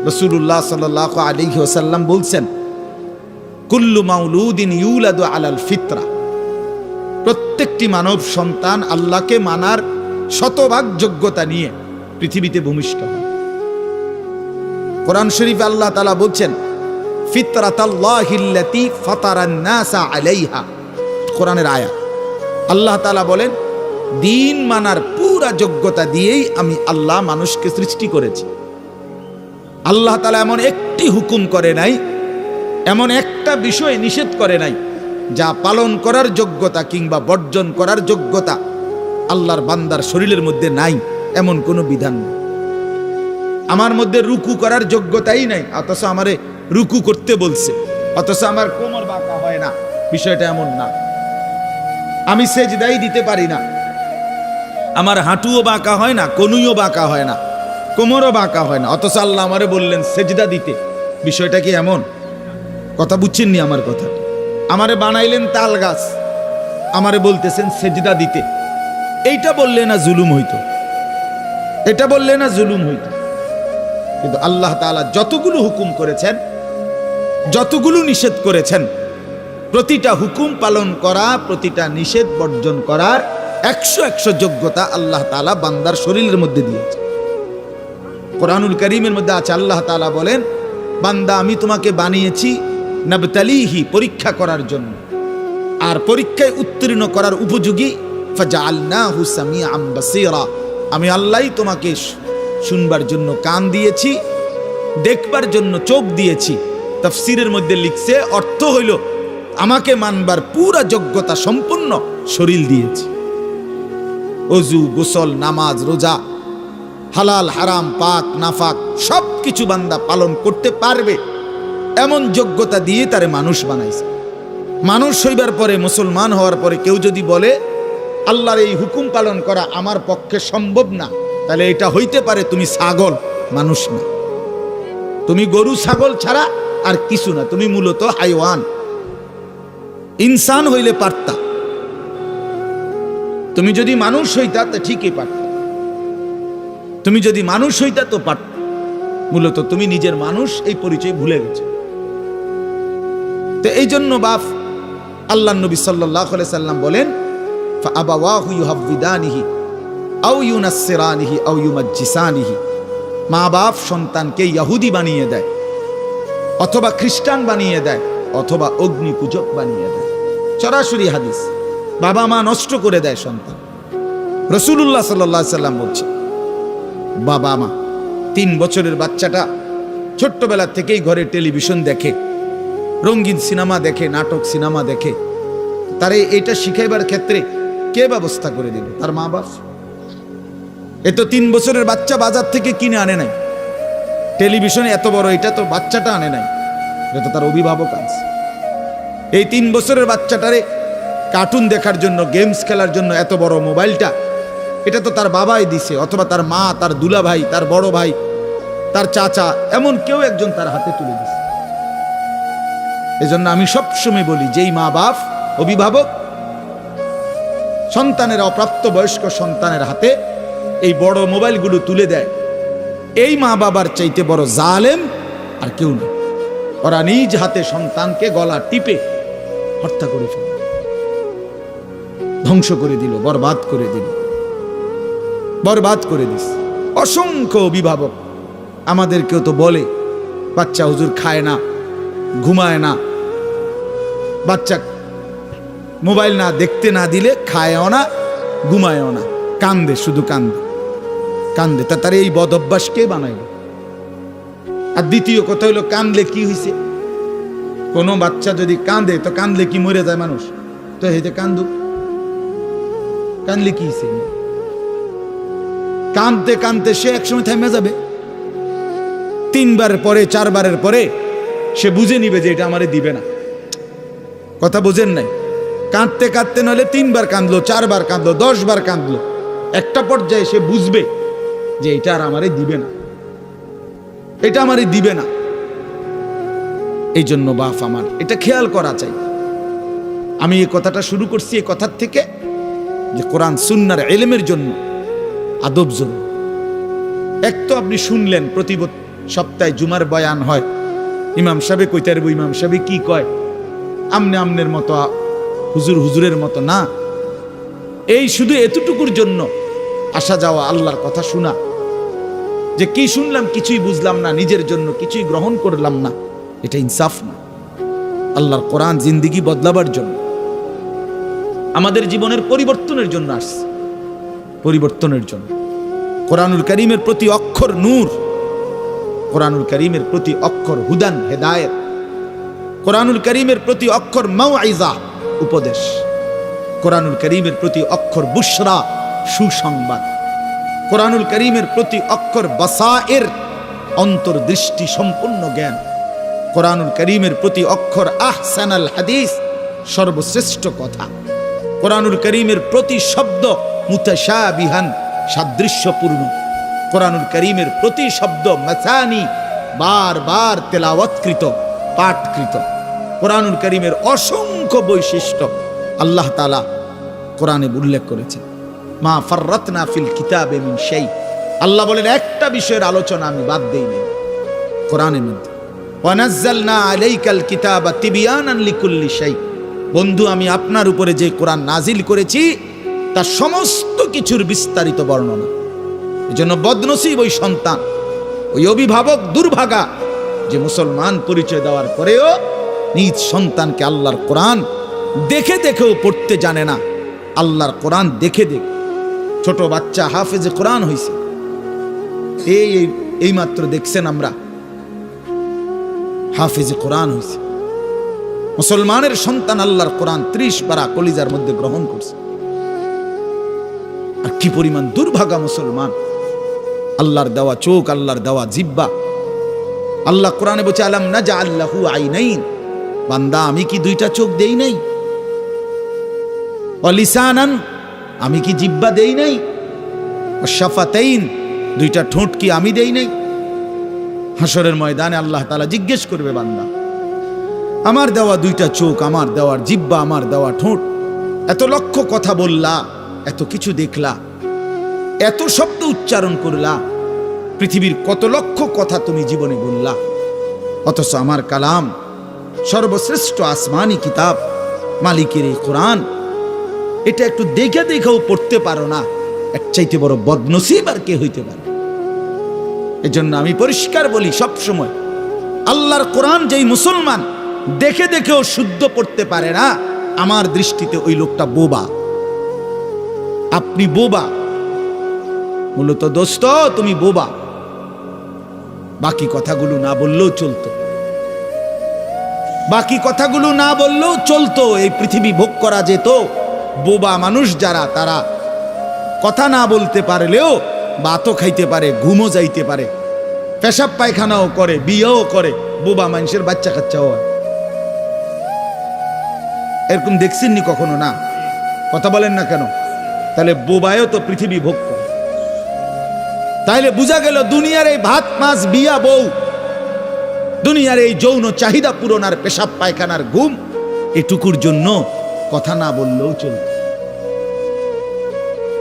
Speaker 1: রাসূলুল্লাহ সাল্লাল্লাহু আলাইহি ওয়াসাল্লাম বলছেন, কুল্লু মাউলুদিন ইউলাদু আলাল ফিতরা, প্রত্যেকটি মানব সন্তান আল্লাহকে মানার শতভাগ যোগ্যতা নিয়ে পৃথিবীতে ভূমিষ্ঠ হয়। কোরআন শরীফে আল্লাহ তাআলা বলছেন, ফিতরাতাল্লাহিল্লাতী ফাতারান নাসা আলাইহা, কোরআনের আয়াত। আল্লাহ তাআলা বলেন, দিন মানার পুরা যোগ্যতা দিয়েই আমি আল্লাহ মানুষকে সৃষ্টি করেছি। আল্লাহ তাআলা এমন একটি হুকুম করে নাই, এমন একটা বিষয় নিষেধ করে নাই যা পালন করার যোগ্যতা কিংবা বর্জন করার যোগ্যতা আল্লাহর বান্দার শরীরের মধ্যে নাই এমন কোনো বিধান নেই। আমার মধ্যে রুকু করার যোগ্যতাই নাই, অথচ আমারে রুকু করতে বলছে, অথচ আমার কোমর বাঁকা হয় না, বিষয়টা এমন না। আমি সেজদাই দিতে পারি না, আমার হাঁটুও বাঁকা হয় না, কনুইও বাঁকা হয় না, কোমরও বাঁকা হয় না, অথচ আল্লাহ আমারে বললেন সেজদা দিতে। বিষয়টা কি এমন? কথা বুঝছেননি আমার কথা? আমারে বানাইলেন তাল গাছ, আমারে বলতেছেন সেজদা দিতে। এইটা বললে না জুলুম হইতো? এটা বললে না জুলুম হইতো? কিন্তু আল্লাহ তাআলা যতগুলো হুকুম করেছেন, যতগুলো নিষেধ করেছেন, প্রতিটা হুকুম পালন করা, প্রতিটা নিষেধ বর্জন করার 100 যোগ্যতা আল্লাহ তাআলা বান্দার শরীরের মধ্যে দিয়েছে। কোরআনুল কারীমের মধ্যে আছে, আল্লাহ তাআলা বলেন, বান্দা আমি তোমাকে বানিয়েছি নাবতালিহি, পরীক্ষা করার জন্য, আর পরীক্ষায় উত্তীর্ণ করার উপযোগী। ফাজআলনাহু সামিআন বাসীরা, আমি আল্লাহই তোমাকে শুনবার জন্য কান দিয়েছি, দেখবার জন্য চোখ দিয়েছি। তাফসীরের মধ্যে লিখছে, অর্থ হইল আমাকে মানবার পুরা যোগ্যতা সম্পূর্ণ শরীর দিয়েছি। ওযু, গোসল, নামাজ, রোজা, হালাল হারাম, পাক নাফাক সব কিছু বান্দা পালন করতে পারবে এমন যোগ্যতা দিয়ে তারে মানুষ বানাইছে। মানুষ হইবার পরে, মুসলমান হওয়ার পরে কেউ যদি বলে আল্লাহর এই হুকুম পালন করা আমার পক্ষে সম্ভব না, তাহলে এটা হইতে পারে তুমি ছাগল, মানুষ না। তুমি গরু ছাগল ছাড়া আর কিছু না, তুমি মূলত হাইওয়ান। ইনসান হইলে পারতা, তুমি যদি মানুষ হইতা তো ঠিকই পারতা, তুমি যদি মানুষ হইতা তো পারতা। মূলত তুমি নিজের মানুষ এই পরিচয় ভুলে গেছে। তো এই জন্য বাপ আল্লাহ নবী সাল্লাল্লাহু আলাইহি সাল্লাম বলেন, ফাআবাওয়াহু ইউহাব্বিদানিহি আও ইউনাসসিরানিহি আও ইউমাজ্জিসানিহি, মা বাপ সন্তানকে ইহুদি বানিয়ে দেয়, অথবা খ্রিস্টান বানিয়ে দেয়, অথবা অগ্নি পূজক বানিয়ে দেয়। সরাসরি হাদিস, বাবা মা নষ্ট করে দেয় সন্তান। রাসূলুল্লাহ সাল্লাল্লাহু আলাইহি সাল্লাম বলছে, বাবা মা 3 বছরের বাচ্চাটা ছোট্টবেলা থেকেই ঘরে টেলিভিশন দেখে, রঙিন সিনেমা দেখে, নাটক সিনেমা দেখে, তারে এটা শিখাইবার ক্ষেত্রে কে ব্যবস্থা করে দিল? তার মা বাপ। এ তো 3 বছরের বাচ্চা বাজার থেকে কিনে আনে নাই, টেলিভিশন এত বড় এটা তো বাচ্চাটা আনে নাই, এটা তো তার অভিভাবক আছে। এই 3 বছরের বাচ্চাটারে কার্টুন দেখার জন্য, গেমস খেলার জন্য এত বড় মোবাইলটা, এটা তো তার বাবাই দিছে, অথবা তার মা, তার দুলা ভাই, তার বড় ভাই, তার চাচা, এমন কেউ একজন তার হাতে তুলে দিছে। এজন্য আমি সবসময় বলি, যেই মা বাপ অভিভাবক সন্তানের, অপ্রাপ্ত বয়স্ক সন্তানের হাতে এই বড় মোবাইলগুলো তুলে দেয়, এই মা বাবার চাইতে বড় জালেম আর কেউ নেই। ওরা নিজ হাতে সন্তানকে গলা টিপে হত্যা করে ফেলল, ধ্বংস করে দিল, বরবাদ করে দিল, বরবাদ করে দিস। অসংখ্য অভিভাবক আমাদেরকেও তো বলে, বাচ্চা হুজুর খায় না, ঘুমায় না, বাচ্চা মোবাইল না দেখতে না দিলে খায়ও না, ঘুমায়ও না, কান্দে, শুধু কান্দে কান্দে। তার এই বদ অভ্যাস কে বানাইল? আর দ্বিতীয় কথা হইলো, কান্দলে কি হয়েছে? কোনো বাচ্চা যদি কান্দে, তো কান্দলে কি মরে যায় মানুষ? তো হেতে কান্দু, কান্দলে কি হয়েছে? কান্দতে কান্দতে সে একসময় থেমে যাবে। 3 বার পরে, 4 বারের পরে সে বুঝে নিবে যে এটা আমারে দিবে না। কথা বুঝেন নাই? কাঁদতে কাঁদতে নইলে 3 বার কাঁদলো, 4 বার কাঁদলো, 10 বার কাঁদলো, একটা পর্যায়ে সে বুঝবে যে এটা আর আমারে দিবে না, এটা আমারে দিবে না। এই জন্য বাপ আমার এটা খেয়াল করা চাই। আমি এই কথাটা শুরু করছি এই কথার থেকে যে কোরআন সুন্নাহর ইলমের জন্য আদব জরুরি। এক তো আপনি শুনলেন প্রতি সপ্তাহে জুমার বয়ান হয়, ইমাম সাহেব কইতে পারবো, ইমাম সাহেব কি কয়, আমনে আমনের মতো, হুজুর হুজুরের মতো না। এই শুধু এতটুকুর জন্য আসা যাওয়া, আল্লাহর কথা শোনা, যে কি শুনলাম কিছুই বুঝলাম না, নিজের জন্য কিছুই গ্রহণ করলাম না, এটা ইনসাফ না। আল্লাহর কোরআন জিন্দেগি বদলাবার জন্য, আমাদের জীবনের পরিবর্তনের জন্য আসছে, পরিবর্তনের জন্য। কোরআনুল কারীমের প্রতি অক্ষর নূর, কোরআনুল কারীমের প্রতি অক্ষর হুদান, হেদায়েত, কোরআনুল কারীমের প্রতি অক্ষর মাউইজা, উপদেশ, কোরআনুল কারীমের প্রতি অক্ষর বুশরা, সুসংবাদ। কোরআনুল কারীমের প্রতি অক্ষর বাসায়ের, অন্তর্দৃষ্টি সম্পূর্ণ জ্ঞান। কোরআনুল কারীমের প্রতি অক্ষর আহসানাল হাদিস, সর্বশ্রেষ্ঠ কথা। কোরআনুল কারীমের প্রতি শব্দ মুতাশাবিহান, সাদৃশ্যপূর্ণ। কোরআনুল কারীমের প্রতি শব্দ মাসানি, বারবার তেলাওয়াতকৃত, পাঠকৃত। কোরআনুল কারীমের অসংখ্য বৈশিষ্ট্য আল্লাহ তাআলা কোরআনে উল্লেখ করেছেন। মা ফাররাতনা ফিল কিতাবে মিন শাই, আল্লাহ বলেন একটা বিষয়ের আলোচনা আমি বাদ দেই নাই কোরআনের মধ্যে। ওয়া নাযালনা আলাইকাল কিতাবা তিবয়ানান লিকুল্লি শাই, বন্ধু আমি আপনার উপরে যে কোরআন নাজিল করেছি তার সমস্ত কিছুর বিস্তারিত বর্ণনা। এজন্য বদনসিব ওই সন্তান, ওই অভিভাবক দুর্ভাগা যে মুসলমান পরিচয় দেওয়ার পরেও নিজ সন্তানকে আল্লাহর কোরআন দেখে দেখেও পড়তে জানে না। আল্লাহর কোরআন দেখে দেখে ছোট বাচ্চা হাফেজে কোরআন হয়েছে, এই মাত্র দেখছেন আমরা হাফেজে কোরআন হয়েছে। মুসলমানের সন্তান আল্লাহর কোরআন 30 পারা কলিজার মধ্যে গ্রহণ করছে। আর কি পরিমাণ দুর্ভাগা মুসলমান! আল্লাহর দেওয়া চোখ, আল্লাহর দেওয়া জিহ্বা। আল্লাহ কোরআনে বলছে আলাম নাজআল লাহু আইনাইন, বান্দা আমি কি দুইটা চোখ দেই নাই? ওয়া লিসানান, আমি কি জিহ্বা দেই নাই? ওয়া শাফাতাইন, দুইটা ঠোঁট কি আমি দেই নাই? হাসরের ময়দানে আল্লাহ তাআলা জিজ্ঞেস করবে, বান্দা আমার দেওয়া দুইটা চোখ, আমার দেওয়ার জিহ্বা, আমার দেওয়া ঠোঁট, এত লক্ষ কথা বললা, এত কিছু দেখলা, এত শব্দ উচ্চারণ করলা, পৃথিবীর কত লক্ষ কথা তুমি জীবনে বললা, অথচ আমার কালাম সর্বশ্রেষ্ঠ আসমানি কিতাব মালিকের এই কোরআন, এটা একটু দেখে দেখেও পড়তে পারো না। এর চাইতে বড় বদনসিব আর কে হইতে পারে? এজন্য আমি পরিষ্কার বলি সব সময়, আল্লাহর কোরআন যেই মুসলমান দেখে দেখেও শুদ্ধ পড়তে পারে না, আমার দৃষ্টিতে ওই লোকটা বোবা। আপনি বোবা, মূলত দোস্ত তুমি বোবা। বাকি কথাগুলো না বললেও চলতো, বাকি কথাগুলো না বললেও চলতো, এই পৃথিবী ভোগ করা যেত। বোবা মানুষ যারা, তারা কথা না বলতে পারলেও ভাতও খাইতে পারে, ঘুমও যাইতে পারে, পেশাব পায়খানাও করে, বিয়েও করে, বোবা মানুষের বাচ্চা কাচ্চাও হয়। এরকম দেখছেননি কখনো? না, কথা বলেন না কেন? তাহলে বোবায়ও তো পৃথিবী ভোগ করে। তাইলে বোঝা গেল দুনিয়ার এই ভাত মাছ বিয়া বউ, দুনিয়ার এই যৌন চাহিদা পূরণ আর পেশাব পায়খানার ঘুম, এটুকুর জন্য কথা না বললেও চলত,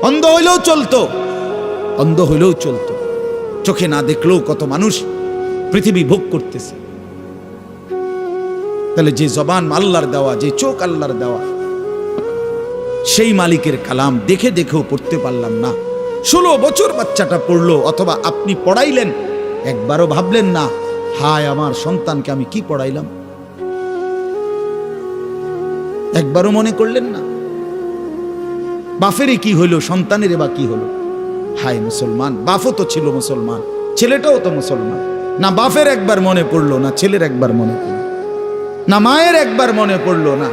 Speaker 1: অন্ধ হইলেও চলতো, অন্ধ হইলেও চলতো। চোখে না দেখলেও কত মানুষ পৃথিবী ভোগ করতেছে। তাহলে যে জবান আল্লাহর দেওয়া, যে চোখ আল্লাহর দেওয়া, সেই মালিকের কালাম দেখে দেখেও পড়তে পারলাম না। 16 বছর বাচ্চাটা পড়লো, অথবা আপনি পড়াইলেন, একবারও ভাবলেন না হায় আমার সন্তানকে আমি কি পড়াইলাম? একবারও মনে করলেন না বাফেরই কি হইল, সন্তানের বা কি হলো? হায় মুসলমান, বাফও তো ছিল মুসলমান, ছেলেটাও তো মুসলমান। না বাফের একবার মনে পড়লো, না ছেলের একবার মনে পড়লো, না মায়ের একবার মনে পড়লো, না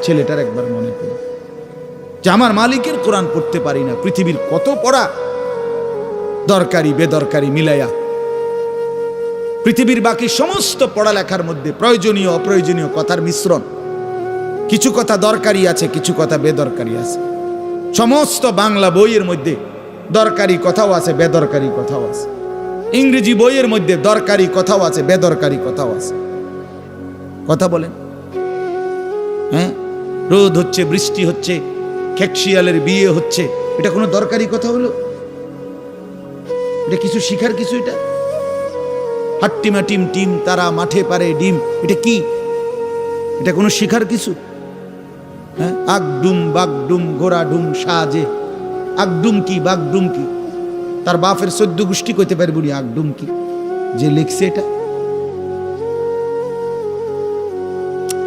Speaker 1: ছেলেটার একবার মনে পড়লো যে আমার মালিকের কোরআন পড়তে পারি না। পৃথিবীর কত পড়া, দরকারি বেদরকারি মিলাইয়া পৃথিবীর বাকি সমস্ত পড়ালেখার মধ্যে প্রয়োজনীয় অপ্রয়োজনীয় কথার মিশ্রণ। কিছু কথা দরকারি আছে, কিছু কথা বেদরকারি আছে। সমস্ত বাংলা বইয়ের মধ্যে দরকারি কথাও আছে, বেদরকারি কথাও আছে। ইংরেজি বইয়ের মধ্যে দরকারি কথাও আছে, বেদরকারি কথাও আছে। কথা বলেন? হ্যাঁ, রোদ হচ্ছে, বৃষ্টি হচ্ছে, খেকশিয়ালের বিয়ে হচ্ছে, এটা কোনো দরকারি কথা হলো? এটা কিছু শিখার কিছু? এটা হাট্টিমা টিম টিম তারা মাঠে পারে ডিম, এটা কি? এটা কোনো শিখার কিছু? হ্যাঁ, আগডুম বাগডুম গোড়া ডুম সাজে, আগডুম কি বাগডুম কি? তার বাপের 14 গোষ্ঠী কইতে পারবো নি আগডুম কি যে লিখছে এটা?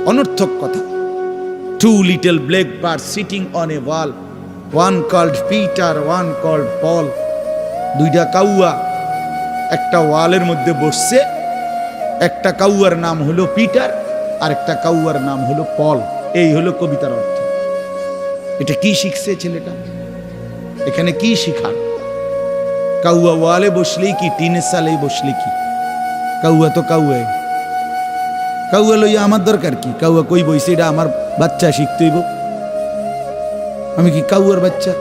Speaker 1: অনর্থক কথা। 2 little black birds sitting on a wall, one called Peter, one called Paul. 2টা কাউয়া একটা ওয়ালের মধ্যে বসছে, একটা কাউয়ার নাম হলো পিটার আর একটা কাউয়ার নাম হলো পল। এই হলো কবিতার অর্থ। এটা কি শিখছে ছেলেটা? এখানে কি শিখার? কাউয়া ওয়ালে বসলেই কি, টিনের সালেই বসলে কি? কাউয়া তো কাউয়া, কাউয়া লইয়া আমার দরকার কি? কাউয়া কই বইছে, এটা আমার বাচ্চা শিখতে হইব। আমি কি কাউয়ার বাচ্চা?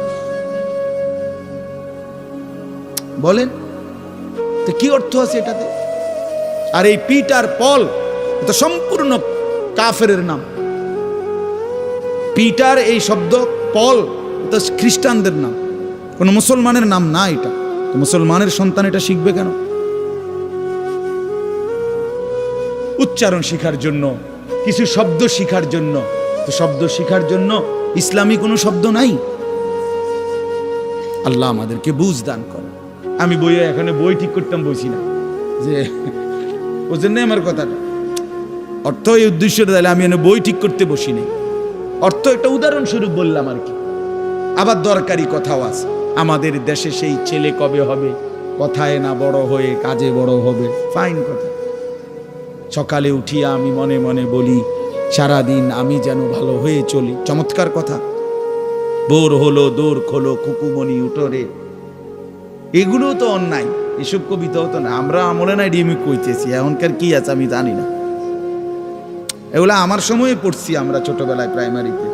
Speaker 1: বলেন তো কি অর্থ আছে এটাতে? আর এই পিটার পল এটা সম্পূর্ণ কাফেরের নাম। পিটার এই শব্দ, পল এটা খ্রিস্টানদের নাম, কোন মুসলমানের নাম না। এটা মুসলমানের সন্তান এটা শিখবে কেন? উচ্চারণ শিখার জন্য, কিছু শব্দ শিখার জন্য। তো শব্দ শিখার জন্য ইসলামী কোনো শব্দ নাই। আল্লাহ আমাদেরকে বুঝ দান করে। আমি বইয়ে এখানে বই ঠিক করতাম বসি না, যে বুঝলেন না আমার কথাটা? অর্থ এই উদ্দেশ্যটা তাহলে আমি এনে বই ঠিক করতে বসি নাই। অর্থ একটা উদাহরণস্বরূপ বললাম আর কি। আবার দরকারি কথাও আছে। আমাদের দেশে সেই ছেলে কবে হবে, কথায় না বড় হয়ে কাজে বড় হবে। ফাইন কথা। সকালে উঠিয়া আমি মনে মনে বলি, সারাদিন আমি যেন ভালো হয়ে চলি। চমৎকার কথা। বোর হলো দৌড় খোলো কুকুমনি উঠোরে, এগুলো তো অন্যায়। এসব কবিতাও তো না, আমরা আমলে নাই ডিমি কইতেছি। এখনকার কি আছে আমি জানি না, এগুলা আমার সময়ে পড়ছি আমরা ছোটবেলায় প্রাইমারিতে।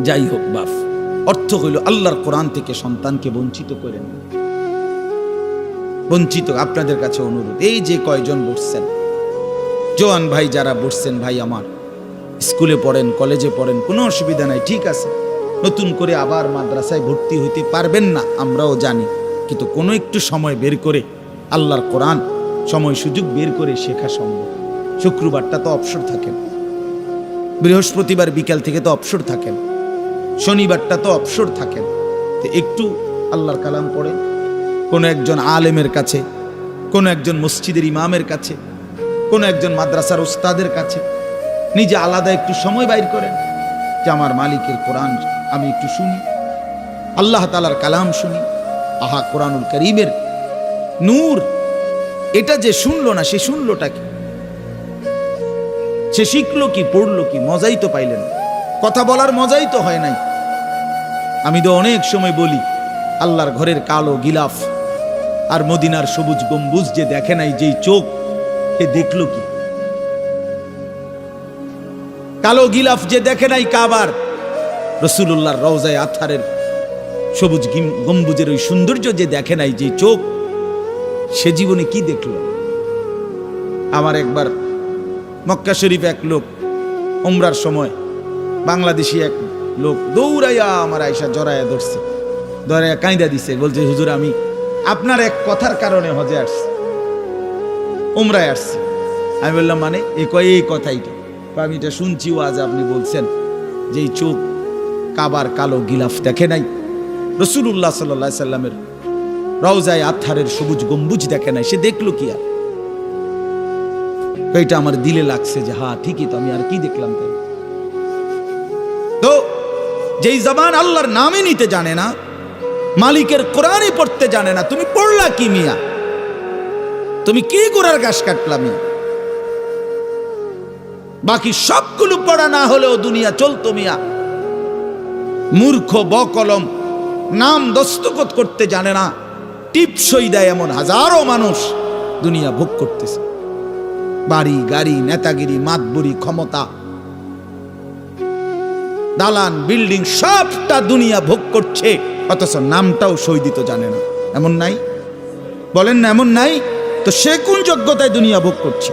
Speaker 1: যাই হোক বাপ, অর্থ হইল আল্লাহর কোরআন থেকে সন্তানকে বঞ্চিত করেন। বঞ্চিত। আপনাদের কাছে অনুরোধ, এই যে কয়জন বসছেন, জোয়ান ভাই যারা বসছেন, ভাই আমার, স্কুলে পড়েন, কলেজে পড়েন, কোনো অসুবিধা নাই, ঠিক আছে। নতুন করে আবার মাদ্রাসায় ভর্তি হইতে পারবেন না, আমরাও জানি। কিন্তু কোনো একটু সময় বের করে আল্লাহর কোরআন সময় সুযোগ বের করে শেখা সম্ভব। শুক্রবারটা তো অবসর থাকেন, বৃহস্পতিবার বিকাল থেকে তো অবসর থাকেন, শনিবারটা তো অবসর থাকেন। তো একটু আল্লাহর কালাম পড়েন, কোনো একজন আলেমের কাছে, কোনো একজন মসজিদের ইমামের কাছে, কোনো একজন মাদ্রাসার উস্তাদের কাছে নিজে আলাদা একটু সময় বাইর করেন, যে আমার মালিকের কোরআন আমি একটু শুনি, আল্লাহ তাআলার কালাম শুনি। আহা, কোরআনুল কারীমের নূর। এটা যে শুনলো না, সে শুনলোটা কি? সে শিখলো কি, পড়লো কি? মজাই তো পাইলেন, কথা বলার মজাই তো হয় নাই। আমি তো অনেক সময় বলি, আল্লাহর ঘরের কালো গিলাফ আর মদিনার সবুজ গম্বুজ যে দেখে নাই, যেই চোখ, সে দেখলো কি? কালো গিলাফ যে দেখে নাই কাবার, রাসূলুল্লাহর রওজায়ে আতহারের সবুজ গম্বুজের ওই সৌন্দর্য যে দেখে নাই, যে চোখ, সে জীবনে কি দেখলো? আমার একবার মক্কা শরীফ এক লোক উমরার সময়, বাংলাদেশি এক লোক দৌড়াইয়া আমার আয়সা জড়াইয়া ধরছে, ধরাইয়া কাঁদা দিছে, বলছে হুজুর আমি আপনার এক কথার কারণে হজে আসছি, উমরায় আসছি। আমি বললাম মানে? এই কথাইটা আমি এটা শুনছি, আজ আপনি বলছেন যে এই চোখ কাবার কালো গিলাফ দেখে নাই, রাসূলুল্লাহ সাল্লাল্লাহু আলাইহি সাল্লামের রওজায়ে আতহারের সবুজ গম্বুজ দেখে নাই, সে দেখলো কি? আর এটা আমার দিলে লাগছে যে হ্যাঁ ঠিকই তো, আমি আর কি দেখলাম? তাই তো যেই জবান আল্লাহর নামে নিতে জানে না, মালিকের কোরআনই পড়তে জানে না, তুমি পড়লা কি মিয়া? তুমি কি গোড়ার ঘাস কাটলা মিয়া? বাকি সবগুলো পড়া না হলেও দুনিয়া চলতো মিয়া। মূর্খ বকলম, নাম দস্তখত করতে জানে না, টিপসই দেয় এমন হাজারো মানুষ দুনিয়া ভোগ করতেছে। বাড়ি গাড়ি, নেতাগিরি, মাতবুরি, ক্ষমতা, দালান বিল্ডিং, সবটা দুনিয়া ভোগ করছে, অথচ নামটাও সই দিতে জানে না। এমন নাই? বলেন না এমন নাই? তো সে কোন যোগ্যতায় দুনিয়া ভোগ করছে?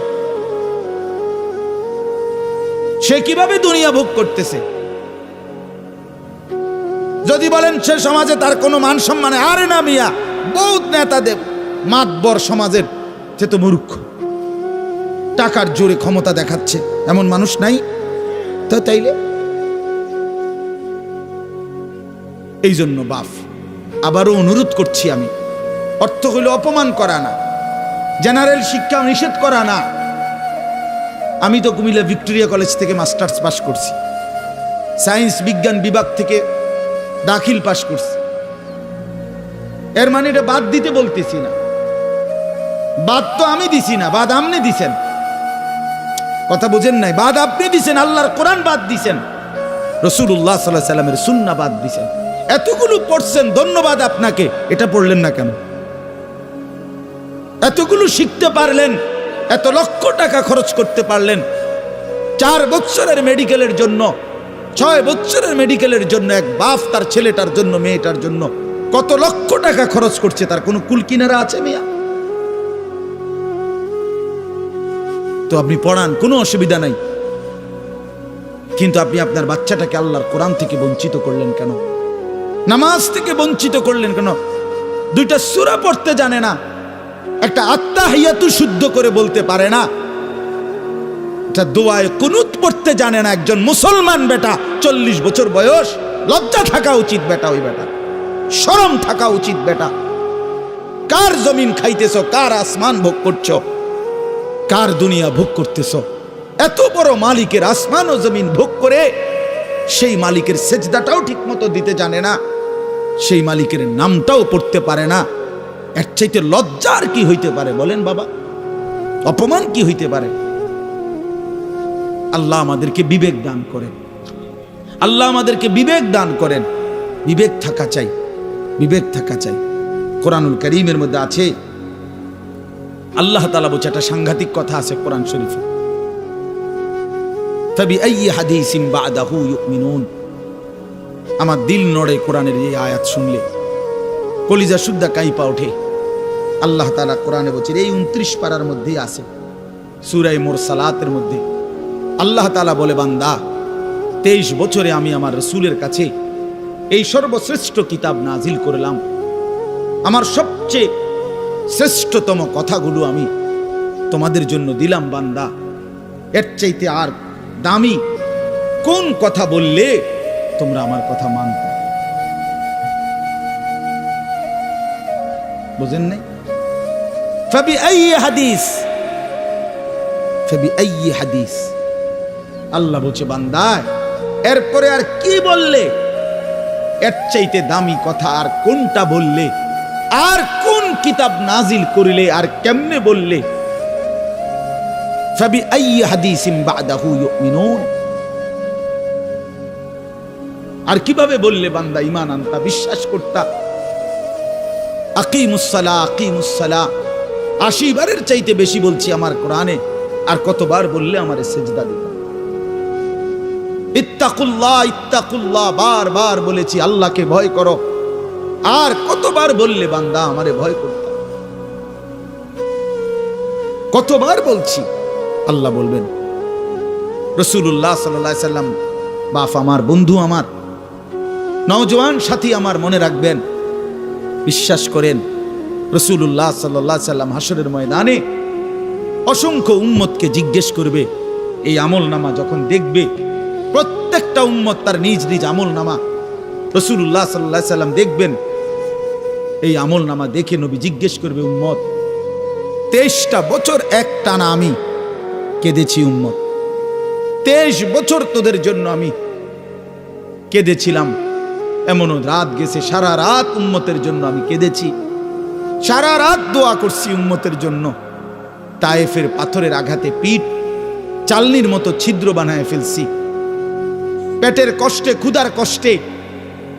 Speaker 1: সে কিভাবে দুনিয়া ভোগ করতেছে? যদি বলেন সে সমাজে তার কোনো মান সম্মানে, আরে না মিয়া, বহুত নেতাদের মাতবর সমাজের, সে তো মূর্খ, টাকার জোরে ক্ষমতা দেখাচ্ছে, এমন মানুষ নাই? তো তাইলে এই জন্য বাপ আবারও অনুরোধ করছি আমি, অর্থ হইল অপমান করা না, জেনারেল শিক্ষা নিষেধ করা না। আমি তো কুমিল্লা ভিক্টোরিয়া কলেজ থেকে মাস্টার্স পাস করছি, সায়েন্স বিজ্ঞান বিভাগ থেকে দাখিল পাস করছি। এর মানে এটা বাদ দিতে বলতেছি না, বাদ তো আমি দিছি না, বাদ আপনি দিছেন। কথা বুঝেন নাই? বাদ আপনি দিছেন, আল্লাহর কোরআন বাদ দিছেন। রাসূলুল্লাহ সাল্লাল্লাহু আলাইহি সাল্লামের সুন্নাহ বাদ দিয়েছেন। এতগুলো পড়ছেন, ধন্যবাদ আপনাকে, এটা পড়লেন না কেন? এতগুলো শিখতে পারলেন, এত লক্ষ টাকা খরচ করতে পারলেন, 4 বছরের মেডিকেলের জন্য, 6 বছরের মেডিকেলের জন্য এক বাপ তার ছেলেটার জন্য, মেয়েটার জন্য কত লক্ষ টাকা খরচ করছে, তার কোনো কুল কিনারা আছে মিয়া? তো আপনি পড়ান, কোনো অসুবিধা নাই, কিন্তু আপনি আপনার বাচ্চাটাকে আল্লাহর কোরআন থেকে বঞ্চিত করলেন কেন? নামাজ থেকে বঞ্চিত করলেন কেন? 2টা সূরা পড়তে জানে না, একটা আত্তাহিয়াতু শুদ্ধ করে বলতে পারে না, একটা দোয়ায়ে কুনুত পড়তে জানে না। একজন মুসলমান বেটা, 40 বছর বয়স, লজ্জা থাকা উচিত বেটা, ওই বেটা শরম থাকা উচিত বেটা। কার জমিন খাইতেছ, কার আসমান ভোগ করছো, কার দুনিয়া ভোগ করতেছ? এত বড় মালিকের আসমান ও জমিন ভোগ করে সেই মালিকের সেজদাটাও ঠিক মতো দিতে জানে না, সেই মালিকের নামটাও পড়তে পারে না। এর চাইতে লজ্জার কি হইতে পারে বলেন বাবা? অপমান কি হইতে পারে? আল্লাহ আমাদেরকে বিবেক দান করেন, আল্লাহ আমাদেরকে বিবেক দান করেন। বিবেক থাকা চাই, বিবেক থাকা চাই। কোরআনুল কারীমের মধ্যে আছে, আল্লাহ তাআলা বলছে, একটা সাংঘাতিক কথা আছে কোরআন শরীফে, ফাবিআইয়ি হাদিসিন বা'দাহু ইউমিনুন। আমার দিল নড়ে কোরআনের এই আয়াত শুনলে, কলিজা শুদ্ধা কাইপা ওঠে। আল্লাহ তাআলা কোরআনে বলছে, এই 29 পারার মধ্যেই আছে, সূরা মুরসালাতের মধ্যে আল্লাহ তাআলা বলে, বান্দা 23 বছরে আমি আমার রাসূলের কাছে এই সর্বশ্রেষ্ঠ কিতাব নাজিল করলাম, আমার সবচেয়ে শ্রেষ্ঠতম কথাগুলো আমি তোমাদের জন্য দিলাম। বান্দা, এর চাইতে আর দামি কোন কথা বললে তোমরা আমার কথা মানতে? বুঝেন নাই? ফাবিআইয়ি হাদিস, ফাবিআইয়ি হাদিস। আল্লাহ বলছে, বান্দা এরপরে আর কি বললে, এর চাইতে দামি কথা আর কোনটা বললে, আর কোন কিতাব নাজিল করিলে, আর কেমনে বললে? ফাবিআইয়ি হাদিসিন বা'দাহু ইউমিনুন। আর কিভাবে বললে বান্দা ঈমান আনতা, বিশ্বাস করতা? আকিমুস সালাহ, আকিমুস সালাহ 80 বারের চাইতে বেশি বলছি আমার কোরআনে, আর কতবার বললে আমারে সিজদা দিতা? ইত্তাকুল্লাহ, ইত্তাকুল্লাহ বারবার বলেছি, আল্লাহকে ভয় করো, আর কতবার বললে বান্দা আমারে ভয় করতা? কতবার বলছি? আল্লাহ বলবেন। রাসূলুল্লাহ সাল্লাল্লাহু আলাইহি সাল্লাম বাপ আমার, বন্ধু আমার, নওজোয়ান সাথী আমার, মনে রাখবেন, বিশ্বাস করেন, রাসূলুল্লাহ সাল্লাল্লাহু আলাইহি সাল্লাম হাসরের ময়দানে অসংখ্য উম্মতকে জিজ্ঞেস করবে। এই আমলনামা যখন দেখবে, প্রত্যেকটা উম্মত তার নিজ নিজ আমলনামা, রাসূলুল্লাহ সাল্লাল্লাহু আলাইহি সাল্লাম দেখবেন। এই আমলনামা দেখে নবী জিজ্ঞেস করবে, উম্মত 23টা বছর একটানা আমি কেঁদেছি, উম্মত 23 বছর তোদের জন্য আমি কেঁদেছিলাম। এমনও রাত গেছে, সারা রাত উম্মতের জন্য আমি কেঁদেছি, সারা রাত দোয়া করছি উম্মতের জন্য। তায়েফের পাথরের আঘাতে পিঠ চালনির মতো ছিদ্র বানায় ফেলছি, পেটের কষ্টে, ক্ষুধার কষ্টে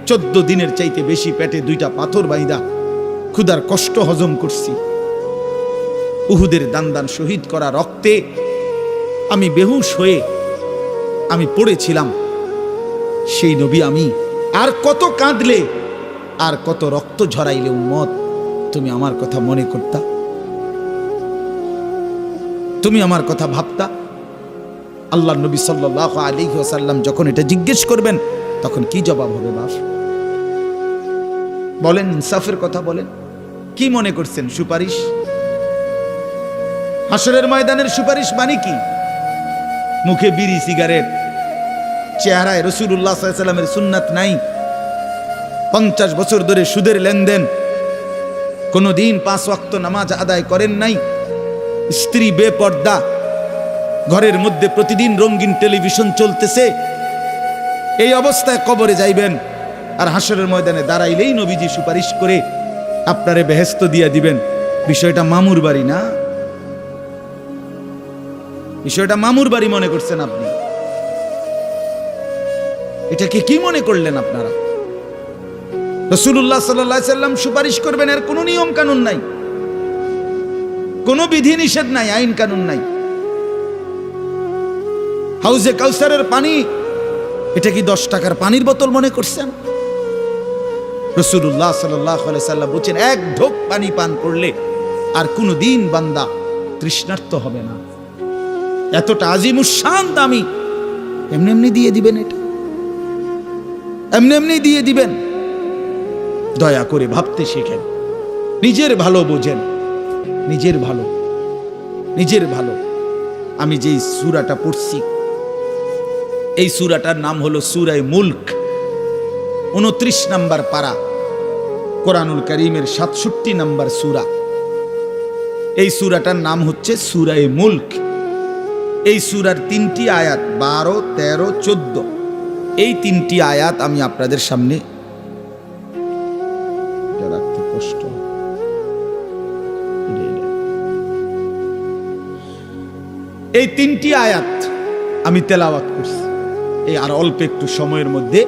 Speaker 1: 14 দিনের চাইতে বেশি পেটে 2টা পাথর বাইদা ক্ষুধার কষ্ট হজম করছি। উহুদের দান শহীদ করা রক্তে আমি বেহুশ হয়ে আমি পড়েছিলাম। সেই নবী আমি আর কত কাঁদলে, আর কত রক্ত ঝরাইলে উম্মত তুমি আমার কথা মনে করতা? তুমি আমার কথা ভাবতা? আল্লাহ নবী সাল্লাল্লাহু আলাইহি ওয়াসাল্লাম যখন এটা জিজ্ঞেস করবেন, তখন কি জবাব হবে বাপ? বলেন, ইনসাফের কথা বলেন। কি মনে করছেন? সুপারিশ? হাসরের ময়দানের সুপারিশ মানে কি? মুখে বিড়ি, সিগারেট, চেহারায় রাসূলুল্লাহ সাল্লাল্লাহু আলাইহি ওয়াসাল্লামের সুন্নাত নাই, 50 বছর ধরে সুদের লেনদেন, কোনদিন 5 ওয়াক্ত নামাজ আদায় করেন নাই, স্ত্রী বেপর্দা, ঘরের মধ্যে প্রতিদিন রঙিন টেলিভিশন চলতেছে, এই অবস্থায় কবরে যাইবেন। আর হাসরের ময়দানে দাঁড়াইলেই নবীজি সুপারিশ করে আপনারে বেহেশত দিয়া দিবেন। বিষয়টা মামুর বাড়ি না, বিষয়টা মামুর বাড়ি মনে করছেন আপনি? এটাকে কি মনে করলেন আপনারা? রাসূলুল্লাহ সাল্লাল্লাহু আলাইহি সাল্লাম সুপারিশ করবেন, এর কোনো নিয়ম কানুন নাই, কোনো বিধি নিষেধ নাই, আইন কানুন নাই। হাউজে কাউসারের পানি, এটা কি 10 টাকার পানির বোতল মনে করছেন? রাসূলুল্লাহ সাল্লাল্লাহু আলাইহি সাল্লাম বলেছেন, এক ঢোক পানি পান করলে আর কোনোদিন বান্দা তৃষ্ণার্ত হবে না। এতটা আজিমুশান দামি, এমনি এমনি দিয়ে দিবেন? এটা এমনি এমনি দিয়ে দিবেন? দয়া করে ভাবতে শেখেন, নিজের ভালো বোঝেন, নিজের ভালো, নিজের ভালো। আমি যেই সূরাটা পড়ছি, এই সূরাটার নাম হলো সূরা মুলক, 29 নম্বর পারা, কোরআনুল কারীমের 67 নম্বর সূরা। এই সূরাটার নাম হচ্ছে সূরা মুলক। এই সূরার 3টি আয়াত, 12, 13, 14, এই 3টি আয়াত আমি আপনাদের সামনে রাখতে কষ্ট। এই 3টি আয়াত আমি তেলাওয়াত করছি। এই আর অল্প একটু সময়ের মধ্যে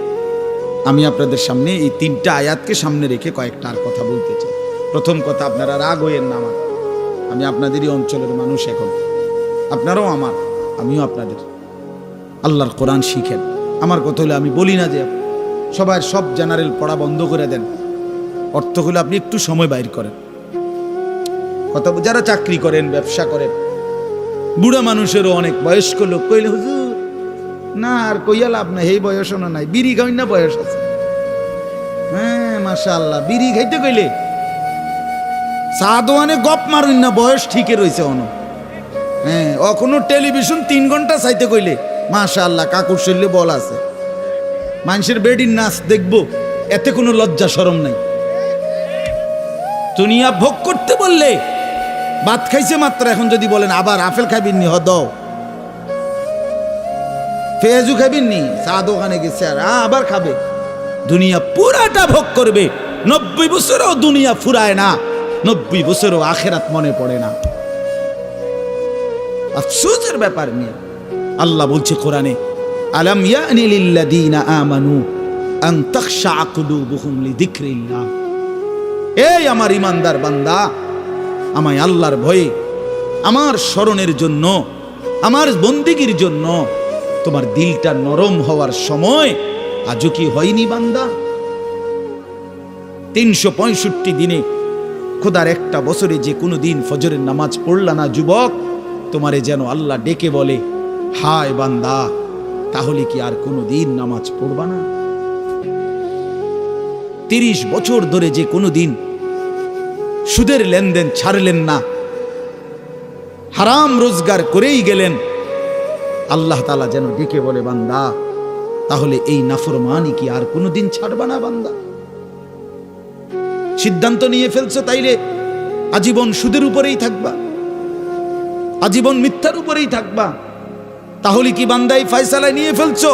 Speaker 1: আমি আপনাদের সামনে এই 3টা আয়াতকে সামনে রেখে কয়েকটা আর কথা বলতে চাই। প্রথম কথা, আপনারা রাগ হইয়েন না আমার, আমি আপনাদেরই অঞ্চলের মানুষ, এখন আপনারাও আমার, আমিও আপনাদের। আল্লাহর কোরআন শিখেন। আমার কথা হলে আমি বলি না যে সবার সব জেনারেল পড়া বন্ধ করে দেন, অর্থ হলে আপনি একটু সময় বাইর করেন। কথা, যারা চাকরি করেন, ব্যবসা করেন, বুড়া মানুষেরও অনেক বয়স্ক লোক কইলে, হুজুর না আর কইয়া লাভ নাই, এই বয়সও নাই, বিড়ি খাই না বয়স আছে। হ্যাঁ মাশাআল্লাহ, বিড়ি খাইতে কইলে চা দোয়ানে গপ মারুন না, বয়স ঠিকই রয়েছে অন। হ্যাঁ, এখনো টেলিভিশন 3 ঘন্টা চাইতে কইলে মাশাআল্লাহ কাকুর শরীরে বল আছে। মানুষের বেডির নাচ দেখবো, এতে কোনো লজ্জা শরম নাই। দুনিয়া ভোগ করতে বললে, ভাত খাইছে মাত্র, এখন যদি বলেন আবার আপেল খাইবেন নি, দাও পেঁয়াজু খাইবেন নি, চা দোকানে গেছে আর আবার খাবে। দুনিয়া পুরাটা ভোগ করবে, 90 বছরও দুনিয়া ফুরায় না, 90 বছরও আখেরাত মনে পড়ে না। আফসোসের ব্যাপার নিয়ে আল্লাহ বলছে কোরআনে, আলাম ইয়ানি লিল্লাযীনা আমানু আন তাখশা কুলুবুহুম লিযিকরিল্লাহ। এই আমার ইমানদার বান্দা, আমায় আল্লাহর ভয়ে, আমার স্মরণের জন্য, আমার বন্দেগীর জন্য তোমার দিলটা নরম হওয়ার সময় আজও কি হয়নি বান্দা? 365 দিনে খোদার একটা বছরে যে কোনো দিন ফজরের নামাজ পড়লা না যুবক, তোমারে যেন আল্লাহ ডেকে বলে, হায় বান্দা, তাহলে কি আর কোনো দিন নামাজ পড়বা না? 30 বছর ধরে যে কোনো দিন সুদের লেনদেন ছাড়লেন না, হারাম রোজগার করেই গেলেন, আল্লাহ তাআলা যেন ডেকে বলে, বান্দা, তাহলে এই নাফরমানি কি আর কোনো দিন ছাড়বা না বান্দা? সিদ্ধান্ত নিয়ে ফেলছো, তাইলে আজীবন সুদের উপরেই থাকবা, আজীবন মিথ্যার উপরেই থাকবা। তাহলে কি বান্দা এই ফয়সালা নিয়ে ফেলছো,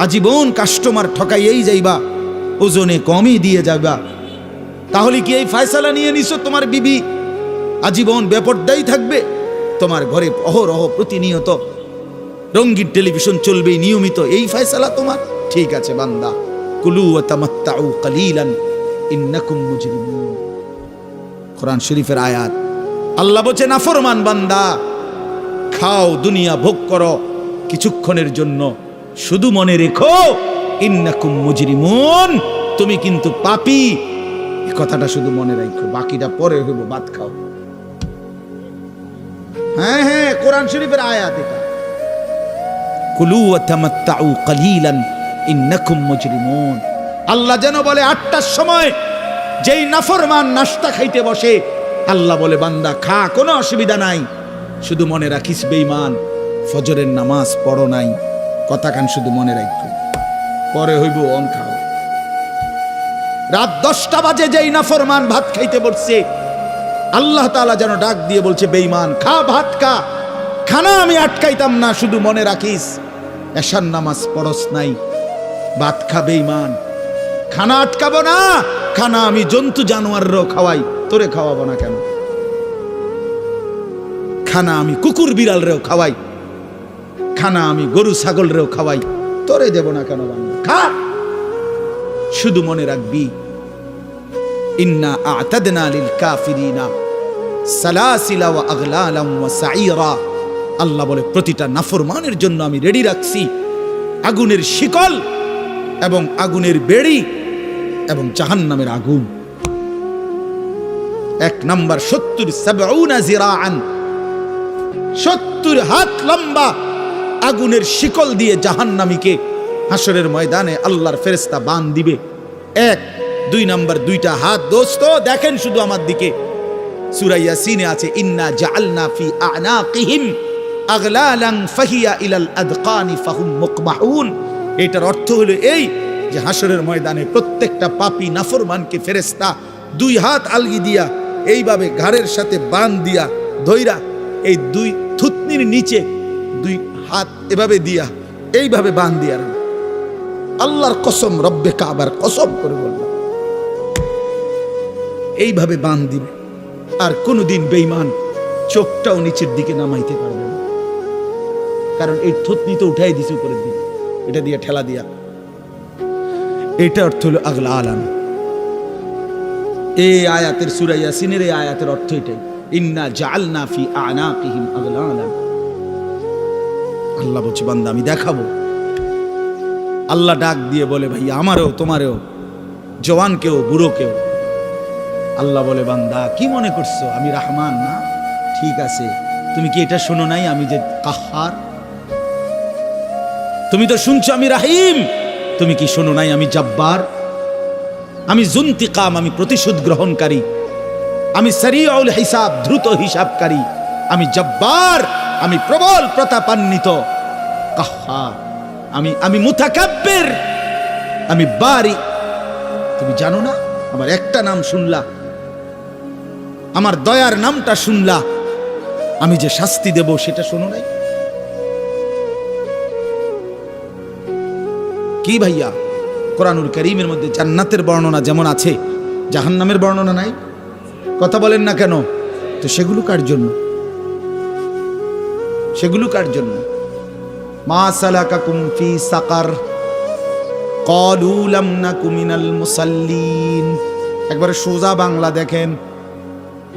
Speaker 1: আজীবন কাস্টমার ঠকাইয়েই যাইবা, ওজনে কমই দিয়ে যাবা? তাহলে কি এই ফয়সালা নিয়ে নিছো, তোমার বিবি আজীবন বেপরদাই থাকবে, তোমার ঘরে অহরহ প্রতিনিয়ত রঙিন টেলিভিশন চলবে নিয়মিত, এই ফয়সালা তোমার? ঠিক আছে বান্দা, কুলু ওয়া তামাত্তাউ কালিলান ইন্নাকুম মুজরিমুন। কোরআন শরীফের আয়াত। আল্লাহ বলছে, নাফরমান বান্দা, খাও, দুনিয়া ভোগ করো কিছুক্ষণের জন্য, শুধু মনে রেখো ইন্নাকুম মুজরিমুন, তুমি কিন্তু পাপী। এই কথাটা শুধু মনে রাখো, বাকিটা পরে হইব, ভাত খাও। হ্যাঁ হ্যাঁ, কোরআন শরীফের আয়াত এটা। কুলু ওয়া তামাত্তাউ কালিলান ইন্নাকুম মুজরিমুন। আল্লাহ যেন বলে 8টার সময় যেই নাফরমান নাস্তা খাইতে বসে, আল্লাহ বলে, বান্দা খা, কোনো অসুবিধা নাই, শুধু মনে রাখিস বেঈমান, ফজরের নামাজ পড়ো নাই, কথা কান শুধু মনে রাখো, পরে হইব অন খাও। রাত 10টা বাজে যেই নাফরমান ভাত খাইতে বসছে, আল্লাহ তাআলা যেন ডাক দিয়ে বলছে, বেঈমান খা, ভাত খা, খানা আমি আটকাইতাম না, শুধু মনে রাখিস এশার নামাজ পড়স নাই, ভাত খা বেঈমান, খানা আটকাবো না, খানা আমি জন্তু জানোয়ারও খাওয়াই, তোরে খাওয়াবো না কেন? খানা আমি কুকুর বিড়াল রেও খাওয়াই, খানা আমি গরু ছাগল রেও খাওয়াই, তোরে দেব না কেন বান্দা, খা। শুধু মনে রাখবি, ইন্না আ'তাদনা লিল কাফিরিনা সালাসিলা ওয়া আগলালাম ওয়া সাঈরা। আল্লাহ বলে প্রতিটা নাফরমানের জন্য আমি রেডি রাখছি আগুনের শিকল এবং আগুনের বেড়ি এবং জাহান্নামের আগুন। 1 নাম্বার 70 জিরাআন, 70 হাত লম্বা আগুনের শিকল দিয়ে জাহান্নামীকে হাসরের ময়দানে আল্লাহর ফেরেশতা বান দিবে। 1 2 নাম্বার 2টা হাত। দোস্ত দেখেন শুধু আমার দিকে, সূরা ইয়াসিনে আছে ইন্না জাআলনা ফি আ'নাকিহিম আগলালান ফাহিয়া ইলাল আদকানি ফাহুম মুকমাহুন। এটার অর্থ হলো এই যে হাসরের ময়দানে প্রত্যেকটা পাপী নাফরমানকে ফেরেশতা 2 হাত আলগি দিয়া এইভাবে ঘাড়ের সাথে বান দিয়া ধইরা এই 2 থুতনির নিচে 2 হাত এভাবে দিয়া এইভাবে বান দিয়া, আল্লাহর কসম, রব্বে কাবার কসম করে বললাম, এইভাবে বান দিবে। আর কোনদিন বেঈমান চোখটাও নিচের দিকে নামাইতে পারবে না, কারণ এই থুতনি তো উঠাই দিছে উপরের দিকে, এটা দিয়ে ঠেলা দিয়া। এটা অর্থ হলো আগলা আলান। এই আয়াতের সূরা ইয়াসিনের এই আয়াতের অর্থ এটাই, ইন্না জাআলনা ফি আ'নাকিহিম আগলালান। আল্লাহ বলছে বান্দা আমি দেখাবো। আল্লাহ ডাক দিয়ে বলে ভাই আমারও তোমারও, জওয়ানকেও বুড়োকেও। আল্লাহ বলে বান্দা কি মনে করছো আমি রহমান না? ঠিক আছে, তুমি কি এটা শোনো নাই আমি যে কাহ্হার? তুমি তো শুনছো আমি রাহিম, তুমি কি শোনো নাই আমি জব্বার? আমি যুনতিকাম, আমি প্রতিশোধ গ্রহণকারী, আমি সারিউল হিসাব, দ্রুত হিসাবকারী, আমি জব্বার, আমি প্রবল প্রতাপান্বিত, কাহ্হার, আমি মুতাকাব্বির, আমি বারি। তুমি জানো না আমার একটা নাম শুনলা, আমার দয়ার নামটা শুনলা, আমি যে শাস্তি দেব সেটা শোনো নাই? কি ভাইয়া, কোরআনুল কারীমের মধ্যে জান্নাতের বর্ণনা যেমন আছে, জাহান্নামের বর্ণনা নাই? কথা বলেন না কেন? তো সেগুলো কার জন্য? সেগুলো কার জন্য? মা সালাকাকুম ফি সাকার ক্বালু লাম নাকু মিনাল মুসাল্লিন। একবারে সোজা বাংলা দেখেন,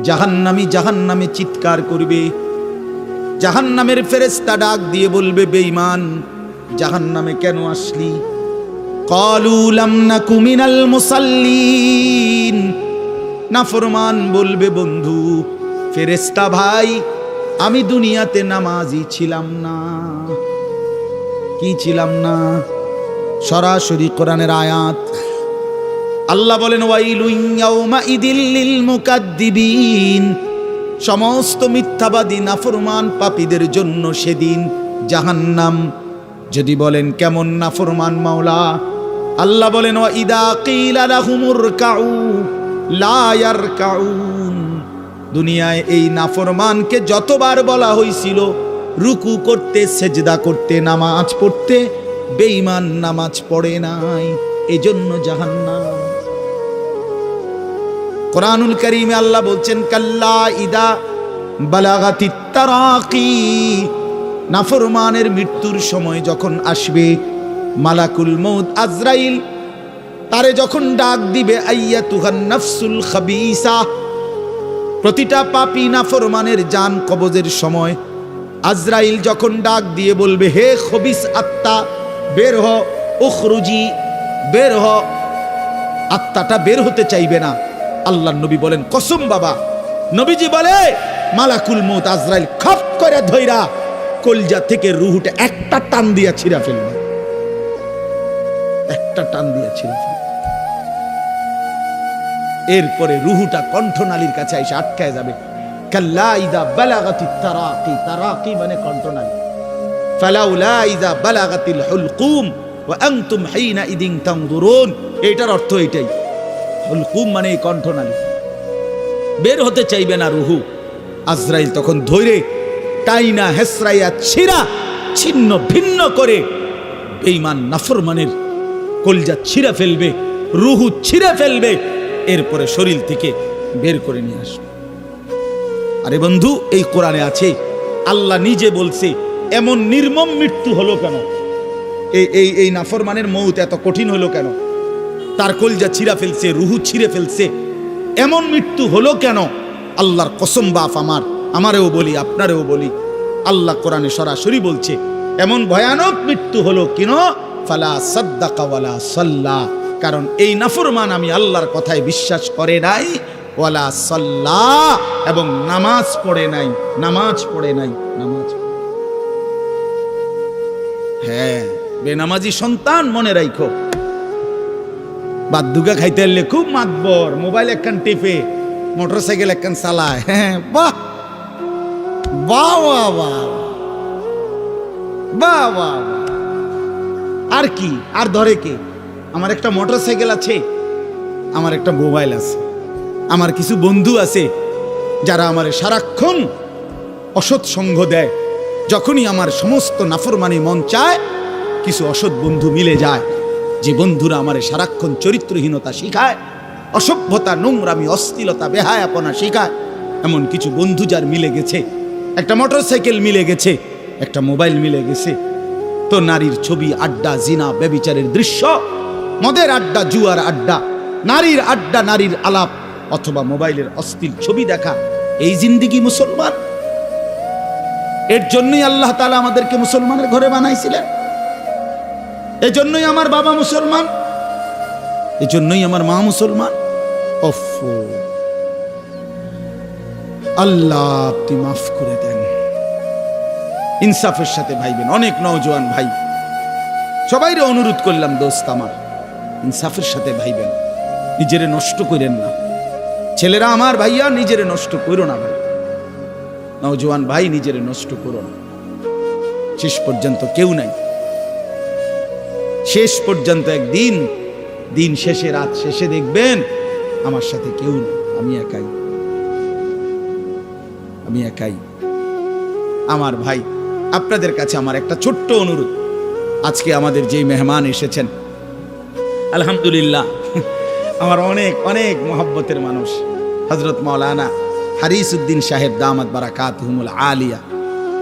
Speaker 1: জাহান্নামী জাহান্নামে চিৎকার করবে, জাহান্নামের ফেরেশতা ডাক দিয়ে বলবে বেঈমান জাহান্নামে কেন আসলি? ক্বালু লাম নাকু মিনাল মুসাল্লিন। নাফরমান বলবে বন্ধু ফেরেশতা ভাই আমি দুনিয়াতে নামাজি ছিলাম না। কি ছিলাম না? সরাসরি কোরআনের আয়াত। আল্লাহ বলেন ওয়াইলুন ইয়াউমাইদিল লিল মুকাদ্দিবিন। সমস্ত মিথ্যাবাদী নাফরমান পাপীদের জন্য সেদিন জাহান্নাম। যদি বলেন কেমন নাফরমান মাওলা? আল্লাহ বলেন ওয়া ইদা কিলা লাহুমুর কাউ লা ইয়ারকাউন। দুনিয়ায় এই নাফরমানকে যতবার বলা হয়েছিল রুকু করতে, সেজদা করতে, নামাজ পড়তে, বেঈমান নামাজ পড়ে নাই, এজন্য জাহান্নাম। কোরআনুল কারীমে আল্লাহ বলছেন কাল্লা ইদা বালাগাতিত তারাকি। নাফরমানের মৃত্যুর সময় যখন আসবে, মালাকুল মউত আজরাইল তারে যখন ডাক দিবে আইয়াতুহান নাফসুল খাবিসা। প্রতিটা পাপী নাফরমানের জান কবজের সময় আজরাইল যখন ডাক দিয়ে বলবে হে খবিস আত্মা বের হ, উখরুজি, বের হ। আত্মাটা বের হতে চাইবে না। আল্লাহর নবী বলেন কসম বাবা, নবীজি বলে মালাকুল মউত আজরাইল খপ করে ধইরা কলজা থেকে রুহটা একটা টান দিয়া ছিঁড়া ফেলবে, একটা টান দিয়া ছিঁড়া ফেলবে। এরপরে রুহুটা কণ্ঠনালীর কাছে এসে আটকায় যাবে। কাল্লা ইদা বালাগাতিত তারাকি। তারাকি মানে কণ্ঠনালী। ফালাউলা ইদা বালাগাতিল হুলকুম ওয়া আনতুম হিনা ইদিন তানজুরুন। এটার অর্থ এটাই। হুলকুম মানে কণ্ঠনালী, বের হতে চাইবে না রুহু। আজরাইল তখন ধৈরে টাইনা হেসরাইয়া ছিঁড়া ছিন্ন ভিন্ন করে বেঈমান নাফরমানের কলজা ছিঁড়া ফেলবে, রুহু ছিঁড়া ফেলবে, এরপরে শরীর থেকে বের করে নিয়ে আসবে। আরে বন্ধু, এই কোরআনে আছে, আল্লাহ নিজে বলছে এমন নির্মম মৃত্যু হলো কেন? এই নাফরমানের মৌত এত কঠিন হলো কেন? তার কলজা ছিঁড়া ফেলছে, রুহু ছিঁড়ে ফেলছে, এমন মৃত্যু হলো কেন? আল্লাহর কসম বাপ আমারেও বলি, আপনারেও বলি, আল্লাহ কোরআনে সরাসরি বলছে এমন ভয়ানক মৃত্যু হলো কেন? ফালা সাদ্দাকা ওয়ালা সাল্লা, কারণ এই নাফরমান আমি আল্লাহর কথায় বিশ্বাস করে নাই, ওয়ালা সাল্লা, এবং নামাজ পড়ে নাই। হ্যাঁ, বেনামাজি সন্তান মনে রাখো, বাদ্যুকা খাইতে এলে খুব মাতবর, মোবাইল একখান টিপে, মোটরসাইকেল একখান চালায়। হ্যাঁ, বাহ বাহ বাহ বাহ বাহ বাহ। আর কি, আর ধরে কে? আমার একটা মোটরসাইকেল আছে, আমার একটা মোবাইল আছে, আমার কিছু বন্ধু আছে যারা আমার সারাক্ষণ অসৎ সঙ্গ দেয়। যখনই আমার সমস্ত নাফরমানি মন চায়, কিছু অসৎ বন্ধু মিলে যায়, যে বন্ধুরা আমার সারাক্ষণ চরিত্রহীনতা শিখায়, অসভ্যতা, নোংরামি, অশ্লীলতা, বেহায়াপনা শিখায়। এমন কিছু বন্ধু যার মিলে গেছে, একটা মোটরসাইকেল মিলে গেছে, একটা মোবাইল মিলে গেছে, তো নারীর ছবি, আড্ডা, জিনা, ব্যভিচারের দৃশ্য, মদের আড্ডা, জুয়ার আড্ডা, নারীর আড্ডা, নারীর আলাপ, অথবা মোবাইলের অশ্লীল ছবি দেখা, এই জিন্দিগি মুসলমান? এর জন্যই আল্লাহ তাআলা আমাদেরকে মুসলমানের ঘরে বানাইছিলেন। এজন্যই আমার বাবা মুসলমান, এজন্যই আমার মা মুসলমান। আল্লাহ আপনি মাফ করে দেন। ইনসাফের সাথে ভাইবেন। অনেক নওজোয়ান ভাই, সবাইরে অনুরোধ করলাম, দোস্ত আমার, ইনসাফের সাথে ভাইবেন, নিজেরে নষ্ট করেন না। ছেলেরা আমার, ভাইয়া, নিজেরে নষ্ট করো না ভাই, নওজোয়ান ভাই, নিজেরে নষ্ট করো না। শেষ পর্যন্ত কেউ নাই, শেষ পর্যন্ত একদিন, দিন শেষে, রাত শেষে দেখবেন আমার সাথে কেউ নেই, আমি একাই। আমার ভাই, আপনাদের কাছে আমার একটা ছোট্ট অনুরোধ। আজকে আমাদের যেই মেহমান এসেছেন, আলহামদুলিল্লাহ, আমার অনেক অনেক মহব্বতের মানুষ, হযরত মাওলানা হারিস উদ্দিন সাহেব দামাত বারাকাতুহুমুল আলিয়া,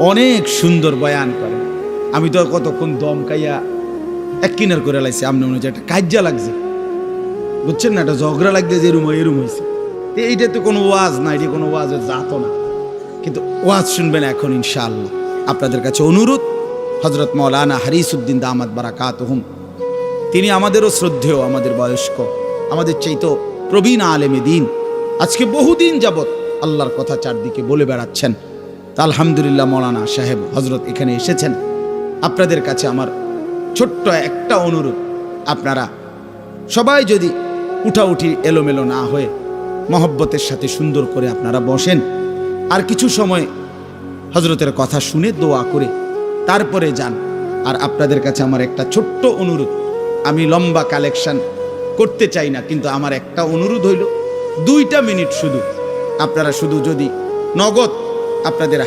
Speaker 1: অনেক সুন্দর বয়ান করেন। আমি তো কতক্ষণ দম কাইয়া এক কিনার করে লাইছি, আমনে মনে হচ্ছে একটা কাজ্জা লাগছে, বুঝছেন না, একটা ঝগড়া লাগছে, যে এরুম হয়েছে। এইটা তো কোনো ওয়াজ না, এটা কোনো ওয়াজের জাতও না, কিন্তু ওয়াজ শুনবেন এখন ইনশাআল্লাহ। আপনাদের কাছে অনুরোধ, হযরত মাওলানা হারিস উদ্দিন দামাত বারাকাতুহুম, তিনি আমাদেরও শ্রদ্ধেয়, আমাদের বয়স্ক, আমাদের চাইতো প্রবীণ আলেমে দ্বীন। আজকে বহুদিন যাবত আল্লাহর কথা চারদিকে বলে বেড়াচ্ছেন। তা আলহামদুলিল্লাহ মাওলানা সাহেব হযরত এখানে এসেছেন। আপনাদের কাছে আমার ছোট্ট একটা অনুরোধ, আপনারা সবাই যদি উঠাউঠি এলোমেলো না হয়ে মহব্বতের সাথে সুন্দর করে আপনারা বসেন, আর কিছু সময় হযরতের কথা শুনে দোয়া করে তারপরে যান। আর আপনাদের কাছে আমার একটা ছোট্ট অনুরোধ, আমি লম্বা কালেকশন করতে চাই না, কিন্তু আমার একটা অনুরোধ হইল, 2 মিনিট শুধু আপনারা শুধু যদি নগদ আপনাদের